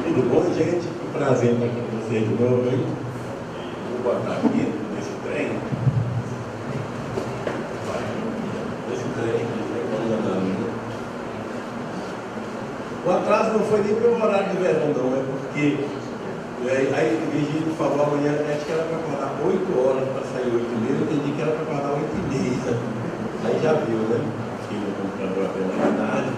Tudo bom, gente? Que prazer estar com vocês de novo, hein? Vou botar aqui nesse trem. Esse trem aqui, vamos andar. O atraso não foi nem pelo horário de verão, não, é porque aí Virgínia falou amanhã, acho que era para acordar 8 horas para sair 8h30, eu entendi que era para acordar 8h30. Aí já viu, né? Filho comprando a penalidade.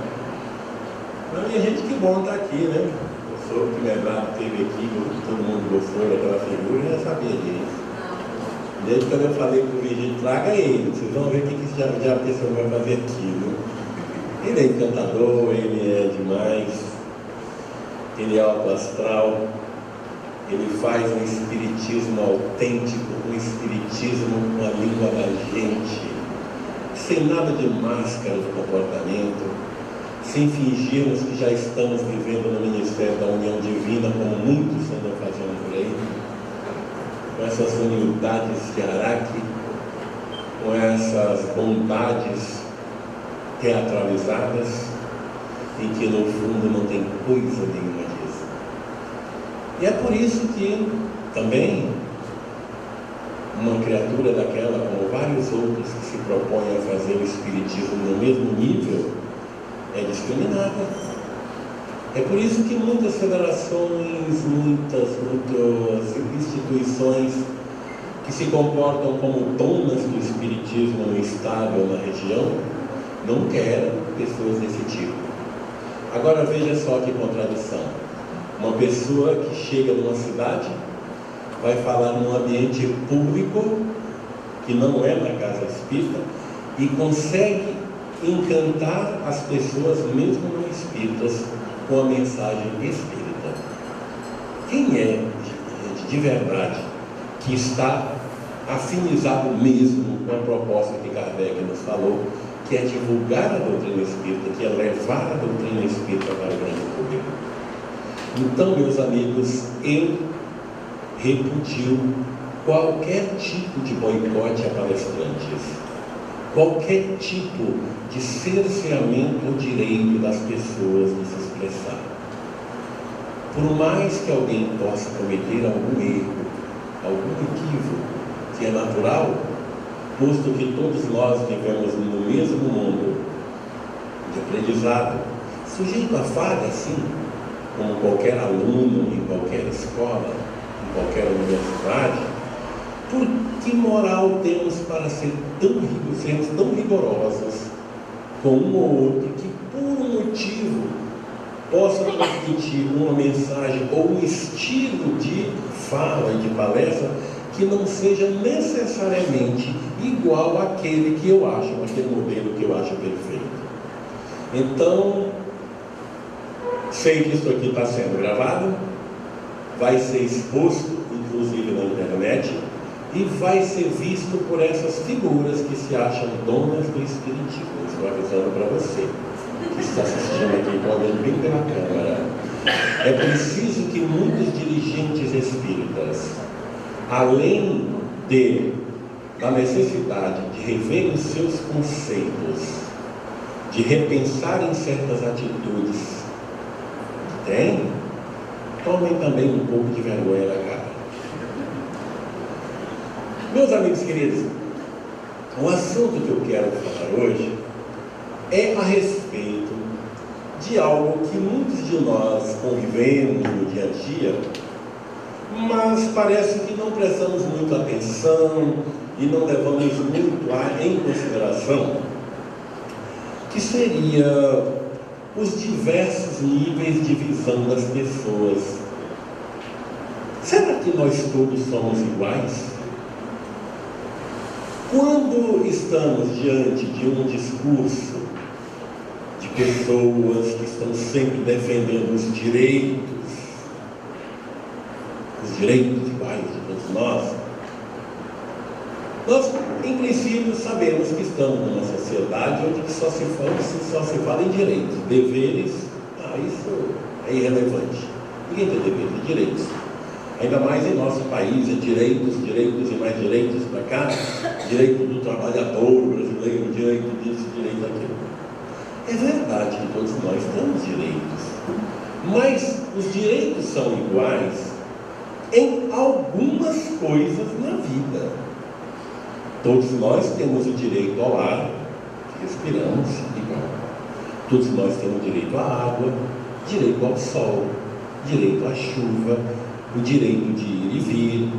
Mas minha gente, que bom estar aqui, né? Eu sou o que Medrado teve aqui, todo mundo gostou daquela figura, eu já sabia disso. Desde quando eu falei com o Virgínia, traga ele, vocês vão ver o que já a pessoa vai fazer aqui, né? Ele é encantador, ele é demais, ele é alto astral, ele faz um espiritismo autêntico, um espiritismo com a língua da gente, sem nada de máscara de comportamento, sem fingirmos que já estamos vivendo no Ministério da União Divina, como muitos andam fazendo por aí, com essas humildades de Araque, com essas bondades teatralizadas, em que no fundo não tem coisa nenhuma disso. E é por isso que também uma criatura daquela, como vários outros que se propõem a fazer o espiritismo no mesmo nível, é discriminada. É por isso que muitas federações, muitas instituições que se comportam como donas do espiritismo no estado ou na região, não querem pessoas desse tipo. Agora veja só que contradição. Uma pessoa que chega numa cidade, vai falar num ambiente público, que não é na casa espírita, e consegue encantar as pessoas, mesmo não espíritas, com a mensagem espírita. Quem é de verdade que está afinizado mesmo com a proposta que Kardec nos falou, que é divulgar a doutrina espírita, que é levar a doutrina espírita para o grande público? Então, meus amigos, eu repudio qualquer tipo de boicote a palestrantes, qualquer tipo de cerceamento ao direito das pessoas de se expressar. Por mais que alguém possa cometer algum erro, algum equívoco, que é natural, posto que todos nós vivemos no mesmo mundo de aprendizado, sujeito a falha, sim, como qualquer aluno em qualquer escola, em qualquer universidade. Por que moral temos para sermos tão rigorosos com um ou outro que, por um motivo, possa transmitir uma mensagem ou um estilo de fala e de palestra que não seja necessariamente igual àquele que eu acho, aquele modelo que eu acho perfeito? Então, sei que isso aqui está sendo gravado, vai ser exposto, inclusive na internet, e vai ser visto por essas figuras que se acham donas do espiritismo. Estou avisando para você que está assistindo aqui, pode ir bem pela câmera. É preciso que muitos dirigentes espíritas, além da necessidade de rever os seus conceitos, de repensar em certas atitudes que têm, tomem também um pouco de vergonha na cara. Meus amigos queridos, o assunto que eu quero falar hoje é a respeito de algo que muitos de nós convivemos no dia a dia, mas parece que não prestamos muita atenção e não levamos muito em consideração, que seria os diversos níveis de visão das pessoas. Será que nós todos somos iguais? Quando estamos diante de um discurso de pessoas que estão sempre defendendo os direitos iguais de todos nós, em princípio, sabemos que estamos numa sociedade onde só se fala em direitos. Deveres, isso é irrelevante. Ninguém tem deveres e direitos. Ainda mais em nosso país, é direitos e mais direitos para cá, direito do trabalhador brasileiro, direito disso, direito daquilo. É verdade que todos nós temos direitos, Mas os direitos são iguais em algumas coisas na vida. Todos nós temos o direito ao ar, que respiramos, igual. Todos nós temos direito à água, direito ao sol, direito à chuva, o direito de ir e vir,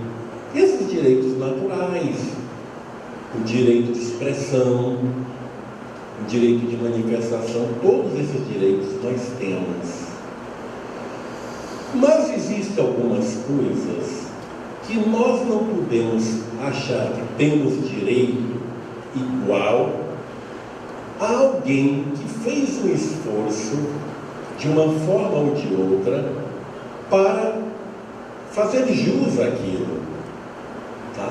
esses direitos naturais, o direito de expressão, o direito de manifestação, todos esses direitos nós temos. Mas existem algumas coisas que nós não podemos achar que temos direito igual a alguém que fez um esforço, de uma forma ou de outra, para fazer jus àquilo. Tá?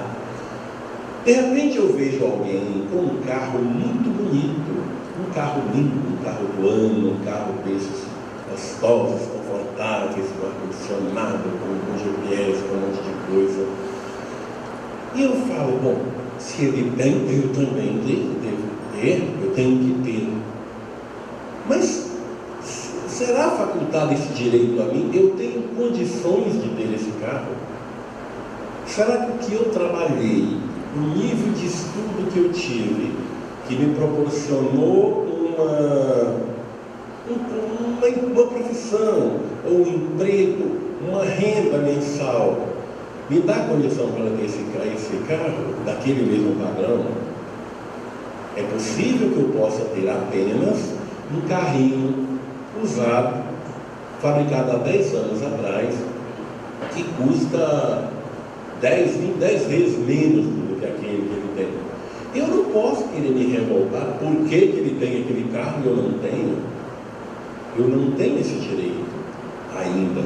De repente eu vejo alguém com um carro muito bonito, um carro lindo, um carro do ano, um carro desses gostosos, confortáveis, com ar-condicionado, com GPS, com um monte de coisa. E eu falo, bom, se ele tem, eu também devo ter, eu tenho que ter. Mas será facultado esse direito a mim? Eu tenho condições de ter esse carro? Será que o que eu trabalhei, o nível de estudo que eu tive, que me proporcionou uma profissão, ou um emprego, uma renda mensal, me dá condição para ter esse carro, daquele mesmo padrão? É possível que eu possa ter apenas um carrinho usado, fabricado há 10 anos atrás, que custa 10 vezes menos do que aquele que ele tem. Eu não posso querer me revoltar porque que ele tem aquele carro e eu não tenho. Eu não tenho esse direito ainda.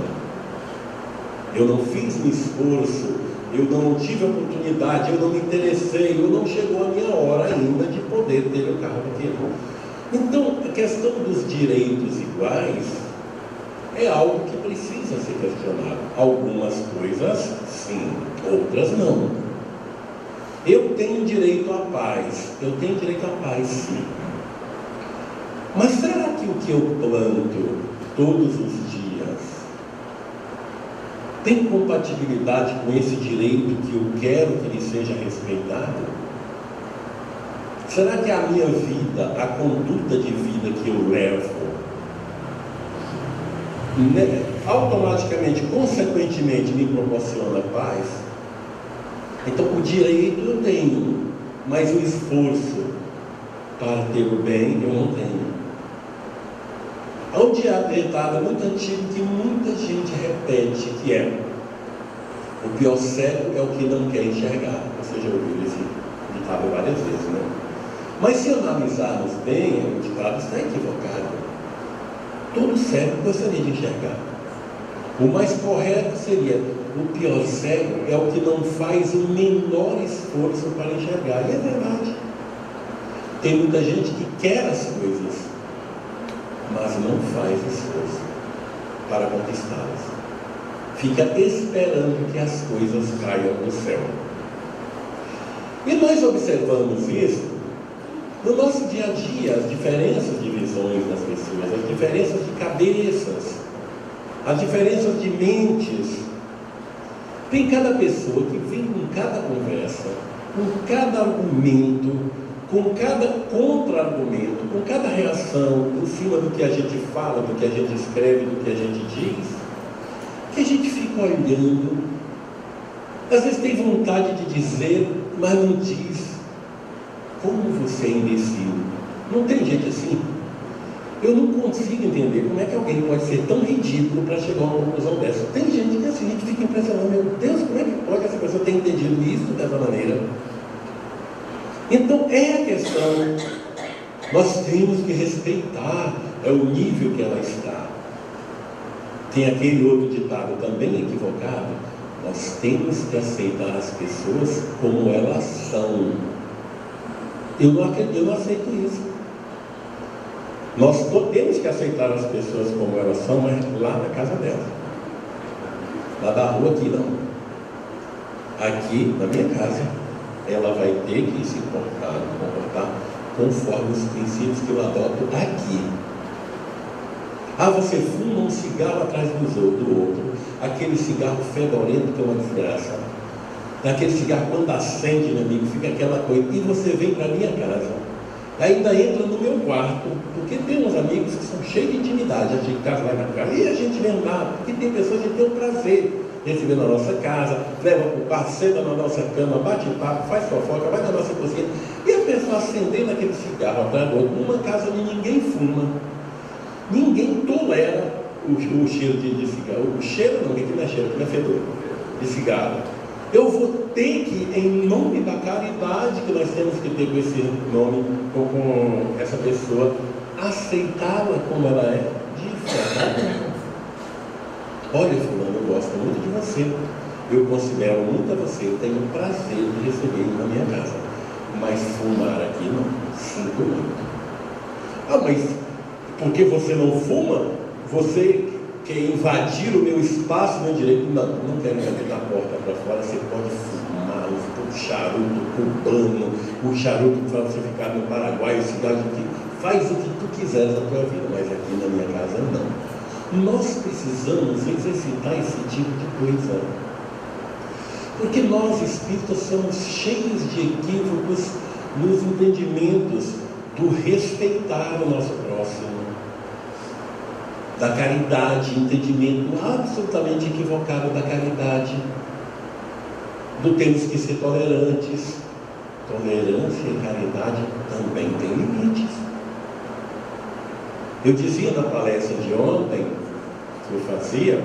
Eu não fiz um esforço, eu não tive a oportunidade, eu não me interessei, eu não chegou a minha hora ainda de poder ter o carro daquele. Então, a questão dos direitos iguais é algo que precisa ser questionado. Algumas coisas, sim, outras não. Eu tenho direito à paz, sim. Mas será que o que eu planto todos os dias tem compatibilidade com esse direito que eu quero que ele seja respeitado? Será que a minha vida, a conduta de vida que eu levo, automaticamente, consequentemente, me proporciona paz? Então, o direito eu tenho, mas o esforço para ter o bem eu não tenho. Há um ditado muito antigo que muita gente repete, que é: o pior cego é o que não quer enxergar. Você já ouviu esse ditado várias vezes, né? Mas se analisarmos bem, o ditado está equivocado. Todo cego gostaria de enxergar. O mais correto seria: o pior cego é o que não faz o menor esforço para enxergar. E é verdade. Tem muita gente que quer as coisas, mas não faz esforço para conquistá-las. Fica esperando que as coisas caiam do céu. E nós observamos isso no nosso dia a dia, as diferenças de visões das pessoas, as diferenças de cabeças, as diferenças de mentes. Tem cada pessoa que vem com cada conversa, com cada argumento, com cada contra-argumento, com cada reação em cima do que a gente fala, do que a gente escreve, do que a gente diz, que a gente fica olhando, às vezes tem vontade de dizer, mas não diz. Como você é imbecil? Não tem gente assim? Eu não consigo entender como é que alguém pode ser tão ridículo para chegar a uma conclusão dessa. Tem gente que assim, a gente fica impressionado, meu Deus, como é que pode essa pessoa ter entendido isso dessa maneira? Então é a questão, nós temos que respeitar o nível que ela está. Tem aquele outro ditado também equivocado: nós temos que aceitar as pessoas como elas são. Eu não aceito isso. Nós temos que aceitar as pessoas como elas são, mas lá na casa dela. Lá da rua aqui não. Aqui, na minha casa, ela vai ter que se comportar conforme os princípios que eu adoto aqui. Ah, você fuma um cigarro atrás do outro, aquele cigarro fedorento que é uma desgraça, aquele cigarro quando acende, meu amigo, fica aquela coisa, e você vem para minha casa, ainda entra no meu quarto, porque tem uns amigos que são cheios de intimidade, a gente casa lá na casa, e a gente vem lá, porque tem pessoas que têm o prazer de receber na nossa casa, leva para o quarto, senta na nossa cama, bate papo, faz fofoca, vai na nossa cozinha, e a pessoa acendendo aquele cigarro atrás do outro, numa casa onde ninguém fuma, ninguém tolera o cheiro de cigarro, o cheiro não, aqui não é cheiro, aqui não é fedor, de cigarro. Eu vou ter que, em nome da caridade que nós temos que ter com esse nome, com essa pessoa, aceitá-la como ela é, de verdade. Olha, fulano, eu gosto muito de você, eu considero muito a você, eu tenho o prazer de receber na minha casa, mas fumar aqui não, sinto muito. Ah, mas porque você não fuma, você quer invadir o meu espaço, meu direito? Não, não quero invadir da porta para fora, você pode fumar o charuto cubano, o charuto para você ficar no Paraguai, cidade que faz o que tu quiseres na tua vida, mas aqui na minha casa não. Nós precisamos exercitar esse tipo de coisa, porque nós espíritas somos cheios de equívocos nos entendimentos do respeitar o nosso próximo, da caridade, entendimento absolutamente equivocado da caridade, do temos que ser tolerantes. Tolerância e caridade também têm limites. Eu dizia na palestra de ontem, que eu fazia,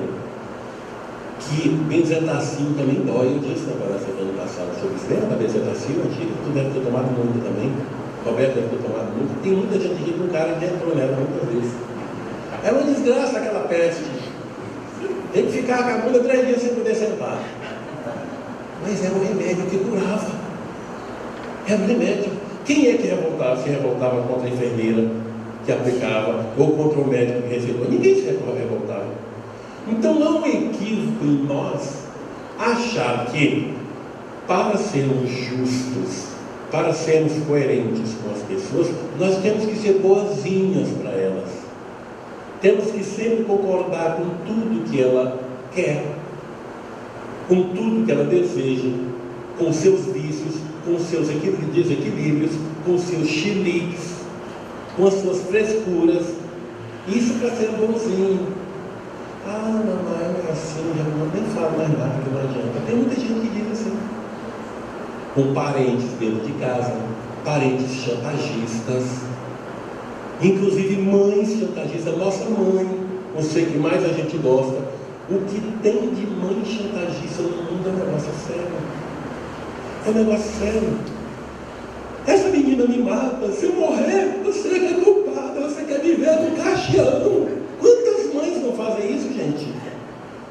que benzetacil também dói. Eu disse na palestra do ano passado sobre isso. Lembra da benzetacil antiga? Tu deve ter tomado muito também. Roberto deve ter tomado muito. Tem muita gente aqui com um cara que entrou nela muitas vezes. É uma desgraça aquela peste. Tem que ficar com a bunda 3 dias sem poder sentar. Mas era um remédio que curava. Era um remédio. Quem é que revoltava? Se revoltava contra a enfermeira que aplicava, ou contra o médico que recebeu? Ninguém se revoltava. Então há um equívoco em nós achar que, para sermos justos, para sermos coerentes com as pessoas, nós temos que ser boazinhas para elas. Temos que sempre concordar com tudo que ela quer, com tudo que ela deseja, com seus vícios, com seus desequilíbrios, com seus chiliques, com as suas frescuras. Isso para ser bonzinho. Ah, mamãe, é assim, já nem falo mais nada, que não adianta. Tem muita gente que diz assim. Com parentes dentro de casa, parentes chantagistas, inclusive mães chantagistas. Nossa mãe, eu sei que mais a gente gosta. O que tem de mãe chantagista no mundo é um negócio sério. É um negócio sério. Essa menina me mata, se eu morrer, você que é culpada, você quer viver no caixão. Quantas mães não fazem isso, gente?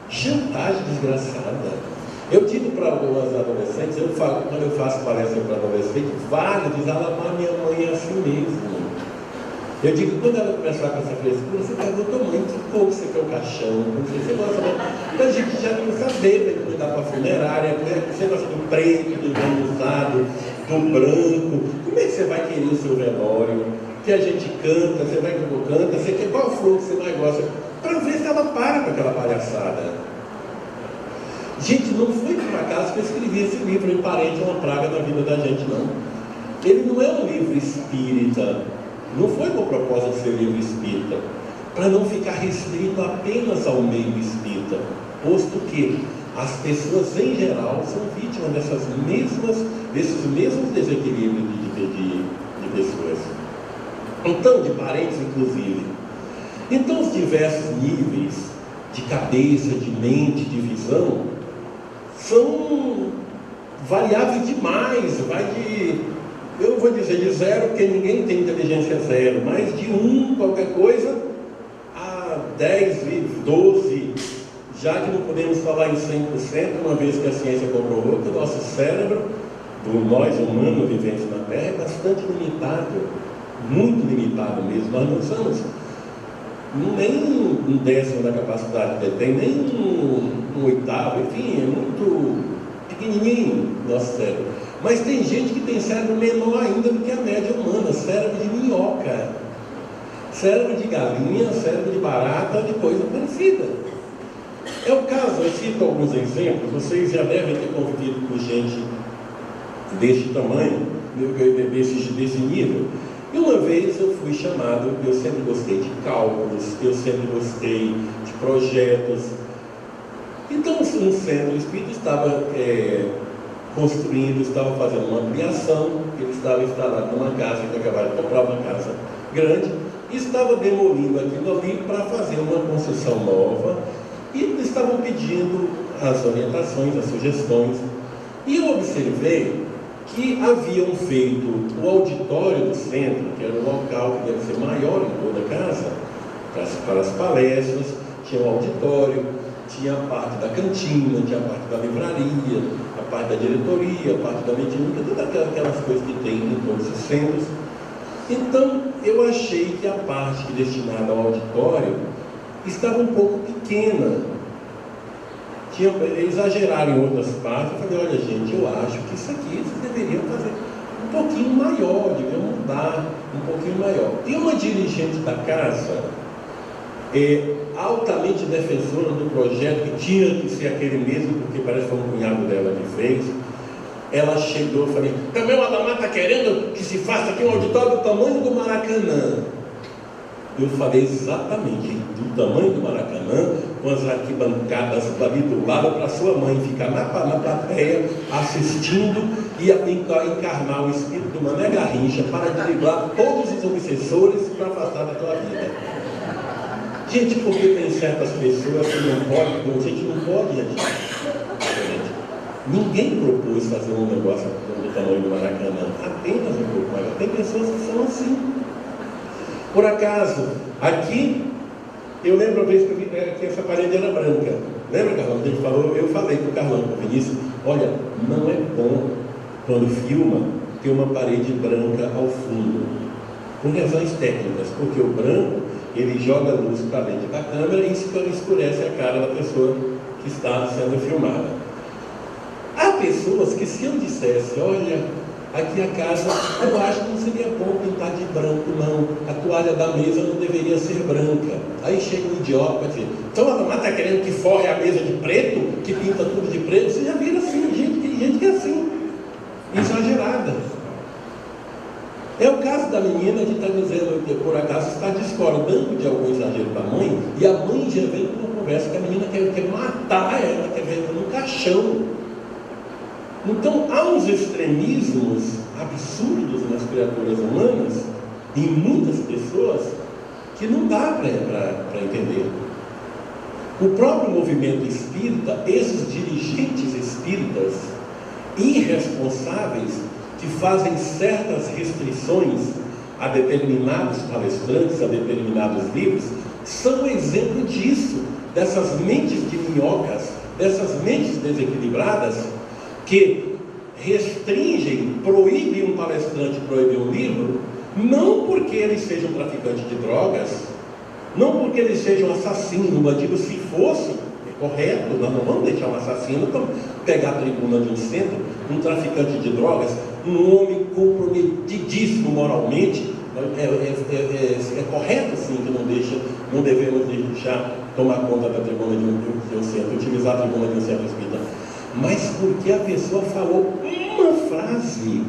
Chantagem desgraçada. Eu digo para algumas adolescentes, quando eu faço palestra para adolescentes, vários dizem, mas minha mãe é assim mesmo. Eu digo, quando ela começar com essa frescura, você pergunta, mãe, que cor você quer o caixão? Você gosta de... A gente já não saber para cuidar para a funerária, você gosta do preto, do granulado, do branco. Como é que você vai querer o seu velório? Que a gente canta, você vai que canta, você quer qual flor que você mais gosta? Para ver se ela para com aquela palhaçada. Gente, não foi por acaso que eu escrevi esse livro, Em Parente é uma Praga na Vida da Gente, não. Ele não é um livro espírita. Não foi com o propósito de ser livro espírita, para não ficar restrito apenas ao meio espírita, posto que as pessoas em geral são vítimas desses mesmos desequilíbrios de pessoas. Então, de parentes inclusive. Então, os diversos níveis de cabeça, de mente, de visão, são variáveis demais, vai de... Eu vou dizer de 0, porque ninguém tem inteligência 0, mas de 1, qualquer coisa, a 10, 12, já que não podemos falar em 100%, uma vez que a ciência comprovou que o nosso cérebro, nós humanos viventes na Terra, é bastante limitado, muito limitado mesmo. Nós não somos nem um décimo da capacidade que tem, nem um oitavo, enfim, é muito pequenininho o nosso cérebro. Mas tem gente que tem cérebro menor ainda do que a média humana, cérebro de minhoca. cérebro de galinha, cérebro de barata, de coisa parecida. É o caso, eu cito alguns exemplos, vocês já devem ter convivido com gente deste tamanho, desse nível. E uma vez eu fui chamado, eu sempre gostei de cálculos, eu sempre gostei de projetos. Então, um centro espírita estava construindo, estava fazendo uma ampliação, ele estava instalado numa casa, que acabaram de comprar uma casa grande, e estava demolindo aquilo ali para fazer uma construção nova, e estavam pedindo as orientações, as sugestões. E eu observei que haviam feito o auditório do centro, que era o local que deve ser maior em toda a casa, para as palestras, tinha um auditório, tinha a parte da cantina, tinha a parte da livraria, a parte da diretoria, a parte da mediúnica, todas aquelas coisas que tem em todos os centros. Então, eu achei que a parte destinada ao auditório estava um pouco pequena. Exageraram em outras partes. Eu falei, olha gente, eu acho que isso aqui vocês deveriam fazer um pouquinho maior, deveriam mudar um pouquinho maior. E uma dirigente da casa, altamente defensora do projeto, que tinha que ser aquele mesmo, porque parece que foi um cunhado dela que fez, ela chegou e falei, também o Adamar está querendo que se faça aqui um auditório do tamanho do Maracanã. Eu falei exatamente do tamanho do Maracanã, com as arquibancadas ali do lado, para sua mãe ficar na plateia assistindo e encarnar o espírito do Mané Garrincha para driblar todos os obsessores para afastar da tua vida. Gente, porque tem certas pessoas que não podem, a gente não pode agir. Ninguém propôs fazer um negócio do tamanho do Maracanã, apenas um pouco maior. Tem pessoas que são assim. Por acaso, aqui, eu lembro uma vez que eu vi que essa parede era branca. Lembra, Carlão? A gente falou, eu falei para o Carlão, para o Vinícius, olha, não é bom, quando filma, ter uma parede branca ao fundo, por razões técnicas, porque o branco, ele joga luz para dentro da câmera e escurece a cara da pessoa que está sendo filmada. Há pessoas que, se eu dissesse, olha, aqui a casa, eu acho que não seria bom pintar de branco, não. A toalha da mesa não deveria ser branca. Aí chega um idiota para dizer, então a mamãe está querendo que forre a mesa de preto, que pinta tudo de preto? Você já vira assim, tem gente que é assim, exagerada. É o caso da menina que está dizendo que por acaso está discordando de algum exagero da mãe, e a mãe já vem com uma conversa que a menina quer matar ela, quer ver no caixão. Então, há uns extremismos absurdos nas criaturas humanas, em muitas pessoas, que não dá para entender. O próprio movimento espírita, esses dirigentes espíritas irresponsáveis, que fazem certas restrições a determinados palestrantes, a determinados livros, são exemplo disso, dessas mentes de minhocas, dessas mentes desequilibradas, que restringem, proíbem um palestrante, proíbem um livro, não porque ele seja um traficante de drogas, não porque ele seja um assassino, um bandido. Se fosse, é correto, nós não vamos deixar um assassino pegar a tribuna de um centro, um traficante de drogas, um homem comprometidíssimo moralmente. É correto sim que não devemos deixar tomar conta da tribuna de um centro, utilizar a tribuna de um centro espírita. Mas porque a pessoa falou uma frase,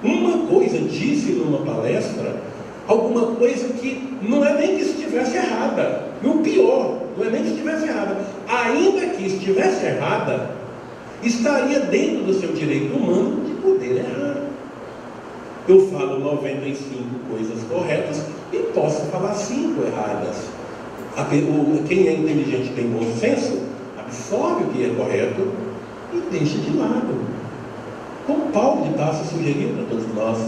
uma coisa, disse numa palestra, alguma coisa que não é nem que estivesse errada. E o pior, não é nem que estivesse errada. Ainda que estivesse errada, estaria dentro do seu direito humano de poder errar. Eu falo 95 coisas corretas e posso falar 5 erradas. Quem é inteligente tem bom senso, absorve o que é correto e deixa de lado. Como Paulo de Tarso sugeriu para todos nós,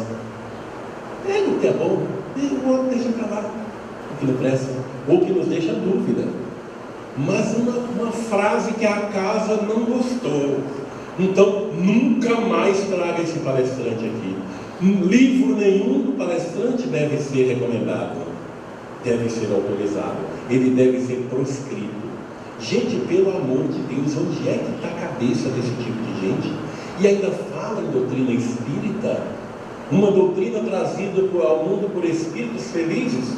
pega o que é bom e o outro deixa para lá, o que não presta, ou que nos deixa dúvida. Mas uma frase que a casa não gostou, então nunca mais traga esse palestrante aqui. Livro nenhum do palestrante deve ser recomendado, deve ser autorizado, ele deve ser proscrito. Gente, pelo amor de Deus, onde é que está a cabeça desse tipo de gente? E ainda fala em doutrina espírita, uma doutrina trazida ao mundo por espíritos felizes.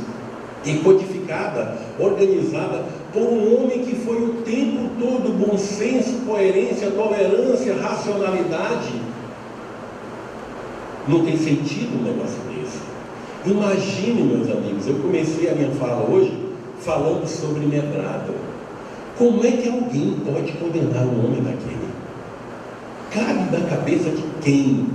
e codificada, organizada por um homem que foi o tempo todo bom senso, coerência, tolerância, racionalidade. Não tem sentido um negócio desse. Imagine, meus amigos, eu comecei a minha fala hoje falando sobre Medrado. Como é que alguém pode condenar um homem daquele? Cabe na cabeça de quem?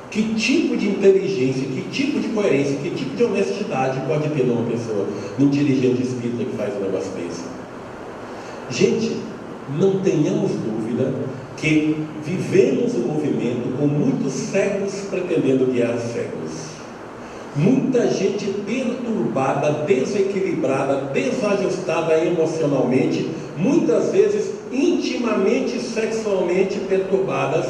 Que tipo de inteligência, que tipo de coerência, que tipo de honestidade pode ter numa pessoa, num dirigente espírita que faz um negócio desse? Gente, não tenhamos dúvida que vivemos um movimento com muitos cegos pretendendo guiar cegos. Muita gente perturbada, desequilibrada, desajustada emocionalmente, muitas vezes intimamente, sexualmente perturbadas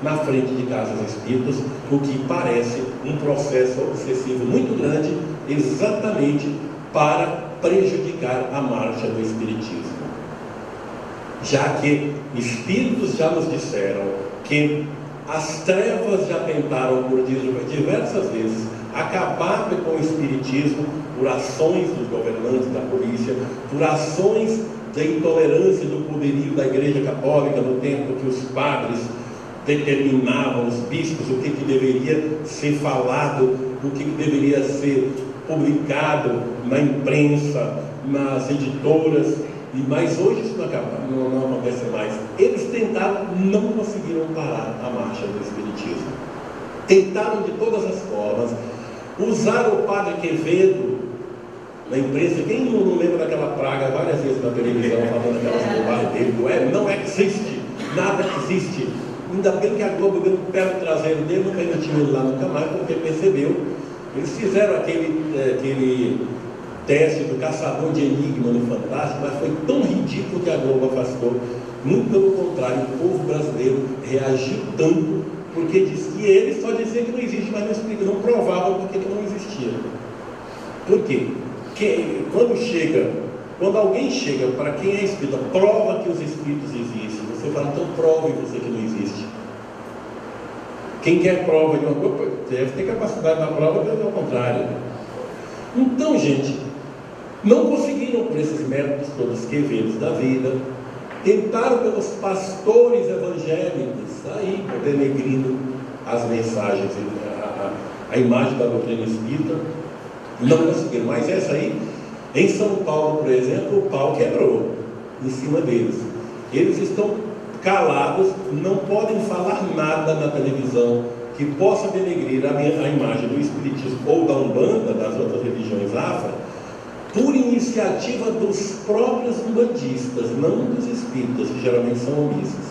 na frente de casas espíritas, o que parece um processo obsessivo muito grande, exatamente para prejudicar a marcha do espiritismo. Já que espíritos já nos disseram que as trevas já tentaram por diversas vezes acabar com o espiritismo por ações dos governantes da polícia, por ações da intolerância do poderio da Igreja Católica no tempo que os padres determinavam, os bispos, o que deveria ser falado, o que deveria ser publicado na imprensa, nas editoras. Mas hoje isso não acontece mais. Eles tentaram, não conseguiram parar a marcha do espiritismo. Tentaram de todas as formas. Usaram o padre Quevedo na imprensa. Quem não lembra daquela praga várias vezes na televisão falando aquelas bobagens dele? Não existe, nada existe. Ainda bem que a Globo deu um pé no traseiro dele, não permitiu ele lá nunca mais, porque percebeu. Eles fizeram aquele teste do caçador de enigma no Fantástico, mas foi tão ridículo que a Globo afastou. Muito pelo contrário, o povo brasileiro reagiu tanto, porque diz que ele só dizia que não existe, mas não explica, não provava porque ele não existia. Por quê? Quando alguém chega para quem é espírita, prova que os espíritos existem, você fala, então prove você que não existe. Quem quer prova de uma coisa, deve ter capacidade da prova, mas ao contrário. Então, gente, não conseguiram por esses métodos todos quevedos da vida, tentaram pelos pastores evangélicos, aí denegrindo as mensagens, a imagem da doutrina espírita, não conseguiram. Mas essa aí, em São Paulo, por exemplo, o pau quebrou em cima deles. Eles estão calados, não podem falar nada na televisão que possa denegrir a imagem do espiritismo ou da Umbanda, das outras religiões afro, por iniciativa dos próprios umbandistas, não dos espíritas, que geralmente são omissos.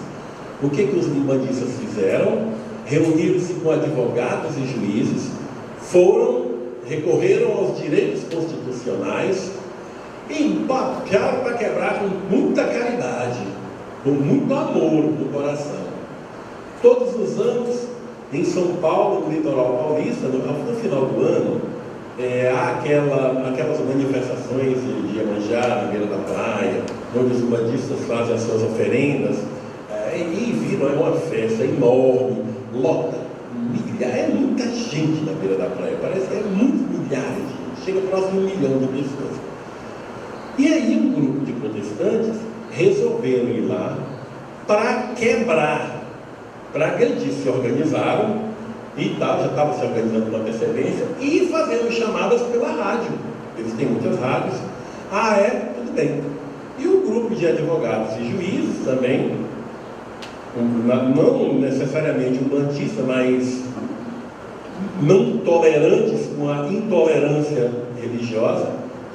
O que os umbandistas fizeram? Reuniram-se com advogados e juízes, recorreram aos direitos constitucionais e batearam para quebrar com muita caridade, com muito amor no coração. Todos os anos, em São Paulo, no litoral paulista, no final do ano, há aquelas manifestações de Iemanjá, na beira da praia, onde os umbandistas fazem as suas oferendas, e viram, é uma festa enorme, lota, é muita gente na beira da praia, parece que é muitos milhares de gente, chega próximo de 1 milhão de pessoas. E aí um grupo de protestantes resolveram ir lá para quebrar, para agredir, se organizaram e tal, já estavam se organizando com antecedência e fazendo chamadas pela rádio. Eles têm muitas rádios. Tudo bem. E o grupo de advogados e juízes também, não necessariamente umbandistas, mas não tolerantes com a intolerância religiosa,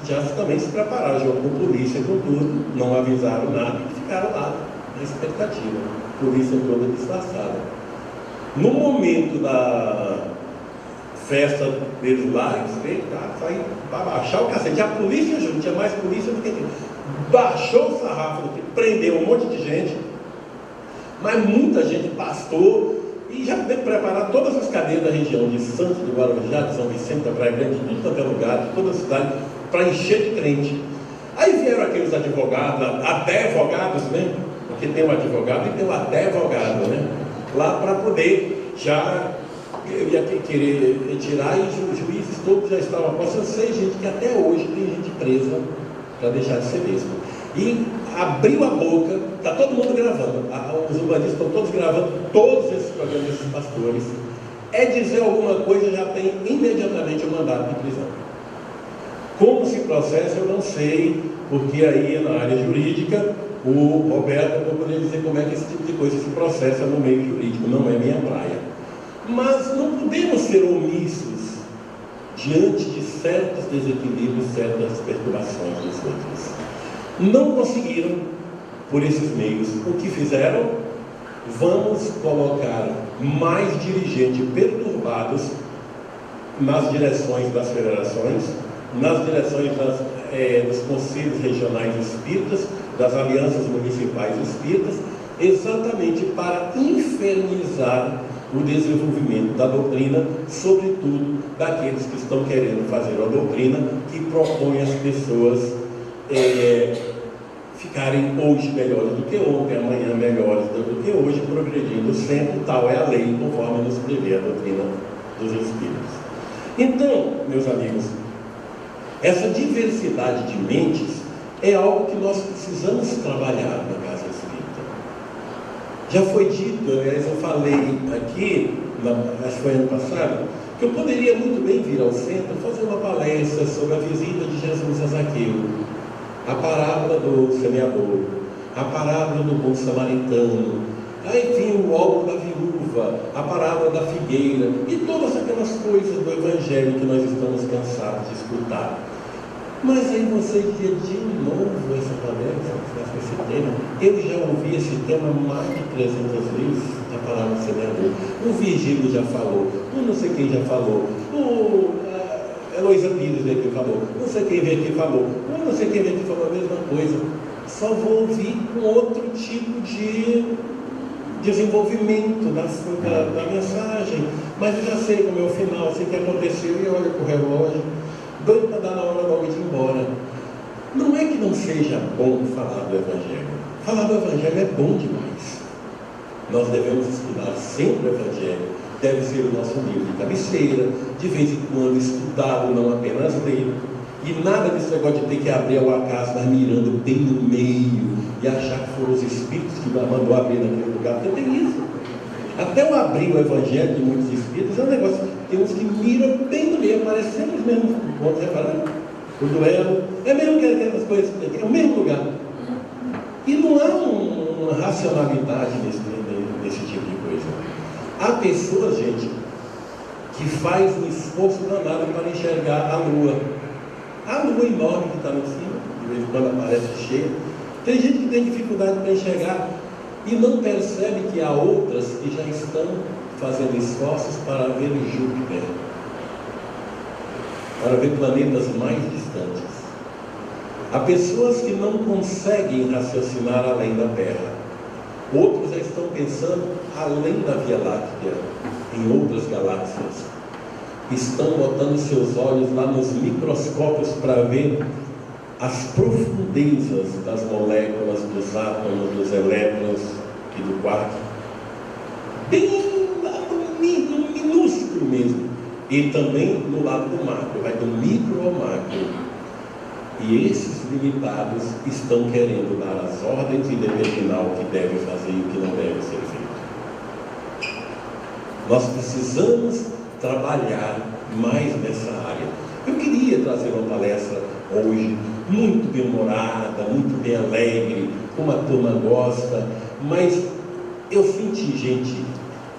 já também se prepararam, junto com polícia, com tudo, não avisaram nada e ficaram lá na expectativa. Polícia toda disfarçada. No momento da festa deles lá, eles veio para baixar o cacete. A polícia junto, tinha mais polícia do que tinha. Baixou o sarrafo, prendeu um monte de gente, mas muita gente pastor, e já deve preparar todas as cadeias da região de Santos, de Guarujá, de São Vicente, da Praia Grande, de todo lugar, de toda a cidade, para encher de crente. Aí vieram aqueles advogados, advogados, né? Porque tem um advogado e tem um advogado, né? Lá para poder já querer tirar, e os juízes todos já estavam apostos. Eu sei, gente, que até hoje tem gente presa para deixar de ser mesmo. E abriu a boca, está todo mundo gravando, os urbanistas estão todos gravando todos esses programas desses pastores. É dizer alguma coisa, já tem imediatamente o mandato de prisão. Como se processa, eu não sei, porque aí na área jurídica, o Roberto vai poder dizer como é que esse tipo de coisa se processa no meio jurídico, não é minha praia. Mas não podemos ser omissos diante de certos desequilíbrios, certas perturbações dos outros. Não conseguiram, por esses meios, o que fizeram? Vamos colocar mais dirigentes perturbados nas direções das federações, nas direções dos conselhos regionais espíritas, das alianças municipais espíritas, exatamente para infernizar o desenvolvimento da doutrina, sobretudo daqueles que estão querendo fazer uma doutrina que propõe as pessoas ficarem hoje melhores do que ontem, amanhã melhores do que hoje, progredindo sempre. Tal é a lei, conforme nos prevê a doutrina dos Espíritos. Então, meus amigos, essa diversidade de mentes é algo que nós precisamos trabalhar na Casa Espírita. Já foi dito, aliás, eu falei aqui, acho que foi ano passado, que eu poderia muito bem vir ao centro fazer uma palestra sobre a visita de Jesus a Zaqueu, a parábola do semeador, a parábola do bom samaritano, enfim, o óbolo da viúva, a parábola da figueira e todas aquelas coisas do Evangelho que nós estamos cansados de escutar. Mas aí você dizia de novo essa palestra, esse tema. Eu já ouvi esse tema mais de 300 vezes, a parábola do semeador. O Virgílio já falou, o não sei quem já falou, Heloísa Pires veio aqui e falou, não sei quem veio aqui e falou, não sei quem veio aqui e falou a mesma coisa. Só vou ouvir com outro tipo de desenvolvimento da mensagem, mas eu já sei como é o final, sei o que aconteceu e olho para o relógio, doido para dar na hora logo de ir embora. Não é que não seja bom falar do Evangelho. Falar do Evangelho é bom demais. Nós devemos estudar sempre o Evangelho. Deve ser o nosso livro de cabeceira, de vez em quando estudá-lo, não apenas ler. E nada desse negócio de ter que abrir ao acaso, mas mirando bem no meio e achar que foram os Espíritos que mandou abrir naquele lugar, porque tem isso. Até o abrir o Evangelho de muitos Espíritos é um negócio, tem uns que miram bem no meio, aparece sempre os mesmos pontos, reparando? O duelo, é mesmo que aquelas coisas, é o mesmo lugar. E não há uma racionalidade nesse tipo de coisa. Há pessoas, gente, que faz um esforço danado para enxergar a lua. A lua enorme que está no cima, de vez em quando aparece cheia. Tem gente que tem dificuldade para enxergar e não percebe que há outras que já estão fazendo esforços para ver Júpiter, para ver planetas mais distantes. Há pessoas que não conseguem raciocinar além da Terra. Outros já estão pensando além da Via Láctea, em outras galáxias. Estão botando seus olhos lá nos microscópios para ver as profundezas das moléculas, dos átomos, dos elétrons e do quark. Bem lá no minúsculo mesmo. E também no lado do macro, vai do micro ao macro. E esses limitados estão querendo dar as ordens e determinar o que deve fazer e o que não deve ser feito. Nós precisamos trabalhar mais nessa área. Eu queria trazer uma palestra hoje, muito bem-humorada, muito bem alegre, como a turma gosta, mas eu senti, gente,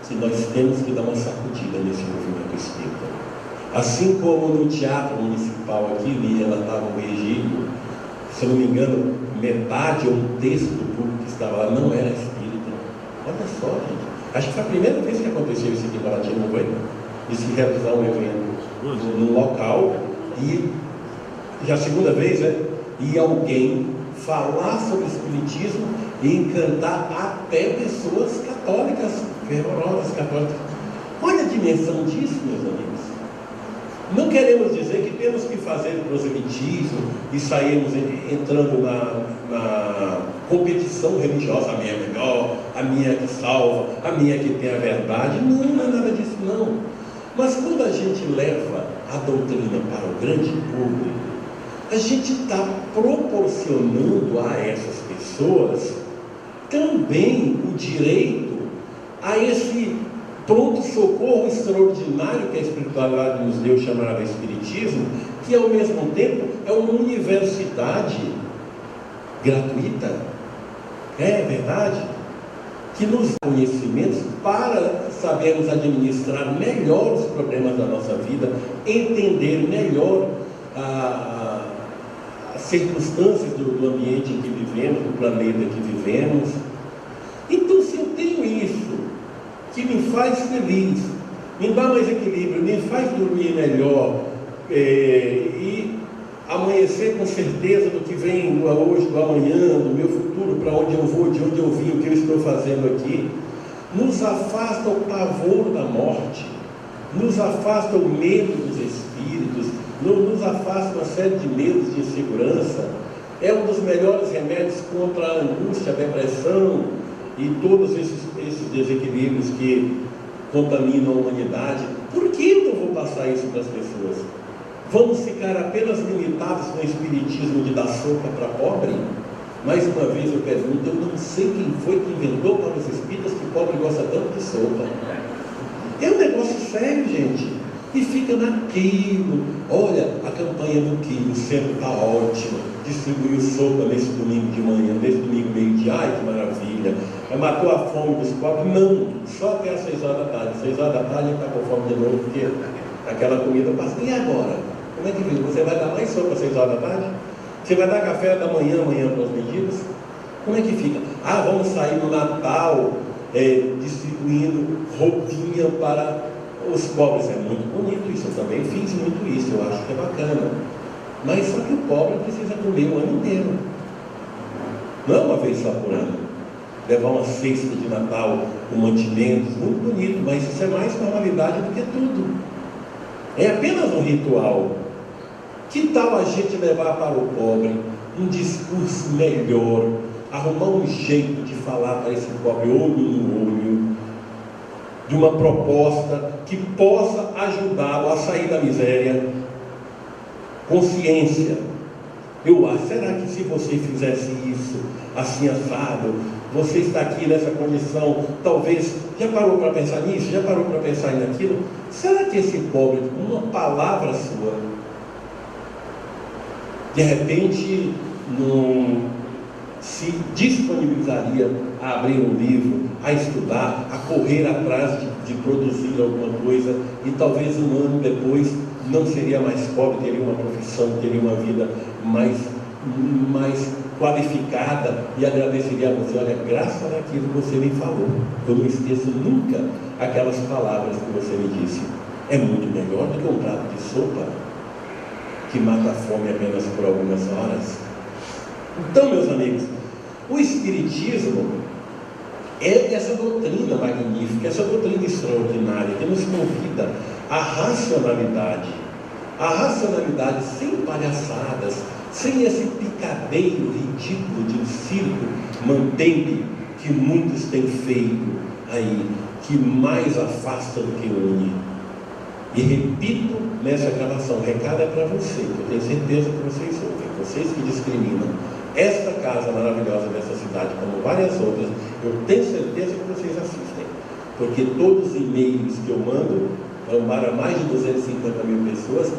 que nós temos que dar uma sacudida nesse movimento espírita. Assim como no Teatro Municipal aqui, relatava o Virgílio, se eu não me engano, metade ou um terço do público que estava lá não era espírita. Olha só, gente. Acho que foi a primeira vez que aconteceu isso aqui em Paraty, não foi? De se realizar um evento num local e, já a segunda vez, e alguém falar sobre o espiritismo e encantar até pessoas católicas, fervorosas católicas. Olha a dimensão disso, meus amigos. Não queremos dizer que temos que fazer proselitismo e sairmos entrando na competição religiosa. A minha é melhor, a minha é que salva, a minha é que tem a verdade. Não, não é nada disso, não. Mas quando a gente leva a doutrina para o grande público, a gente está proporcionando a essas pessoas também o direito a esse pronto-socorro extraordinário que a espiritualidade nos deu, chamada Espiritismo, que ao mesmo tempo é uma universidade gratuita, é verdade, que nos dá conhecimentos para sabermos administrar melhor os problemas da nossa vida, entender melhor as circunstâncias do ambiente em que vivemos, do planeta que vivemos. Então, se eu tenho isso, que me faz feliz, me dá mais equilíbrio, me faz dormir melhor, e amanhecer com certeza do que vem do hoje, do amanhã, do meu futuro, para onde eu vou, de onde eu vim, o que eu estou fazendo aqui, nos afasta o pavor da morte, nos afasta o medo dos espíritos, nos afasta uma série de medos, de insegurança. É um dos melhores remédios contra a angústia, a depressão e todos esses desequilíbrios que contaminam a humanidade. Por que eu não vou passar isso para as pessoas? Vamos ficar apenas limitados com o espiritismo de dar sopa para pobre? Mais uma vez eu pergunto, eu não sei quem foi que inventou para os espíritas que pobre gosta tanto de sopa. É um negócio sério, gente. E fica naquilo. Olha, a campanha do quilo sempre está ótima. Distribuiu sopa nesse domingo de manhã, nesse domingo meio-dia. Ai, que maravilha. Matou a fome dos pobres. Não, só até às 6 horas da tarde. 6 horas da tarde ele está com fome de novo, porque aquela comida passa. E agora? Como é que fica? Você vai dar mais sopa às 6 horas da tarde? Você vai dar café da manhã para os mendigos? Como é que fica? Ah, vamos sair no Natal distribuindo roupinha para os pobres. É muito bonito isso, eu também fiz muito isso, eu acho que é bacana. Mas só que o pobre precisa comer o ano inteiro. Não é uma vez só por ano. Levar uma cesta de Natal com mantimentos, muito bonito, mas isso é mais formalidade do que tudo. É apenas um ritual. Que tal a gente levar para o pobre um discurso melhor, arrumar um jeito de falar para esse pobre olho no olho, de uma proposta que possa ajudá-lo a sair da miséria? Consciência. Eu acho, será que se você fizesse isso, assim assado, você está aqui nessa condição, talvez, já parou para pensar nisso? Já parou para pensar naquilo? Será que esse pobre, com uma palavra sua, de repente, não se disponibilizaria a abrir um livro, a estudar, a correr atrás de produzir alguma coisa, e talvez um ano depois não seria mais pobre, teria uma profissão, teria uma vida mais qualificada, e agradeceria a você? Olha, graças àquilo que você me falou, eu não esqueço nunca aquelas palavras que você me disse. É muito melhor do que um prato de sopa que mata a fome apenas por algumas horas. Então, meus amigos, o Espiritismo é essa doutrina magnífica, essa doutrina extraordinária que nos convida à racionalidade sem palhaçadas, sem esse picadeiro ridículo de um circo mantente que muitos têm feito aí, que mais afasta do que une. E repito nessa gravação, o recado é para você, que eu tenho certeza que vocês ouvem, vocês que discriminam esta casa maravilhosa dessa cidade, como várias outras, eu tenho certeza que vocês assistem, porque todos os e-mails que eu mando para mais de 250 mil pessoas,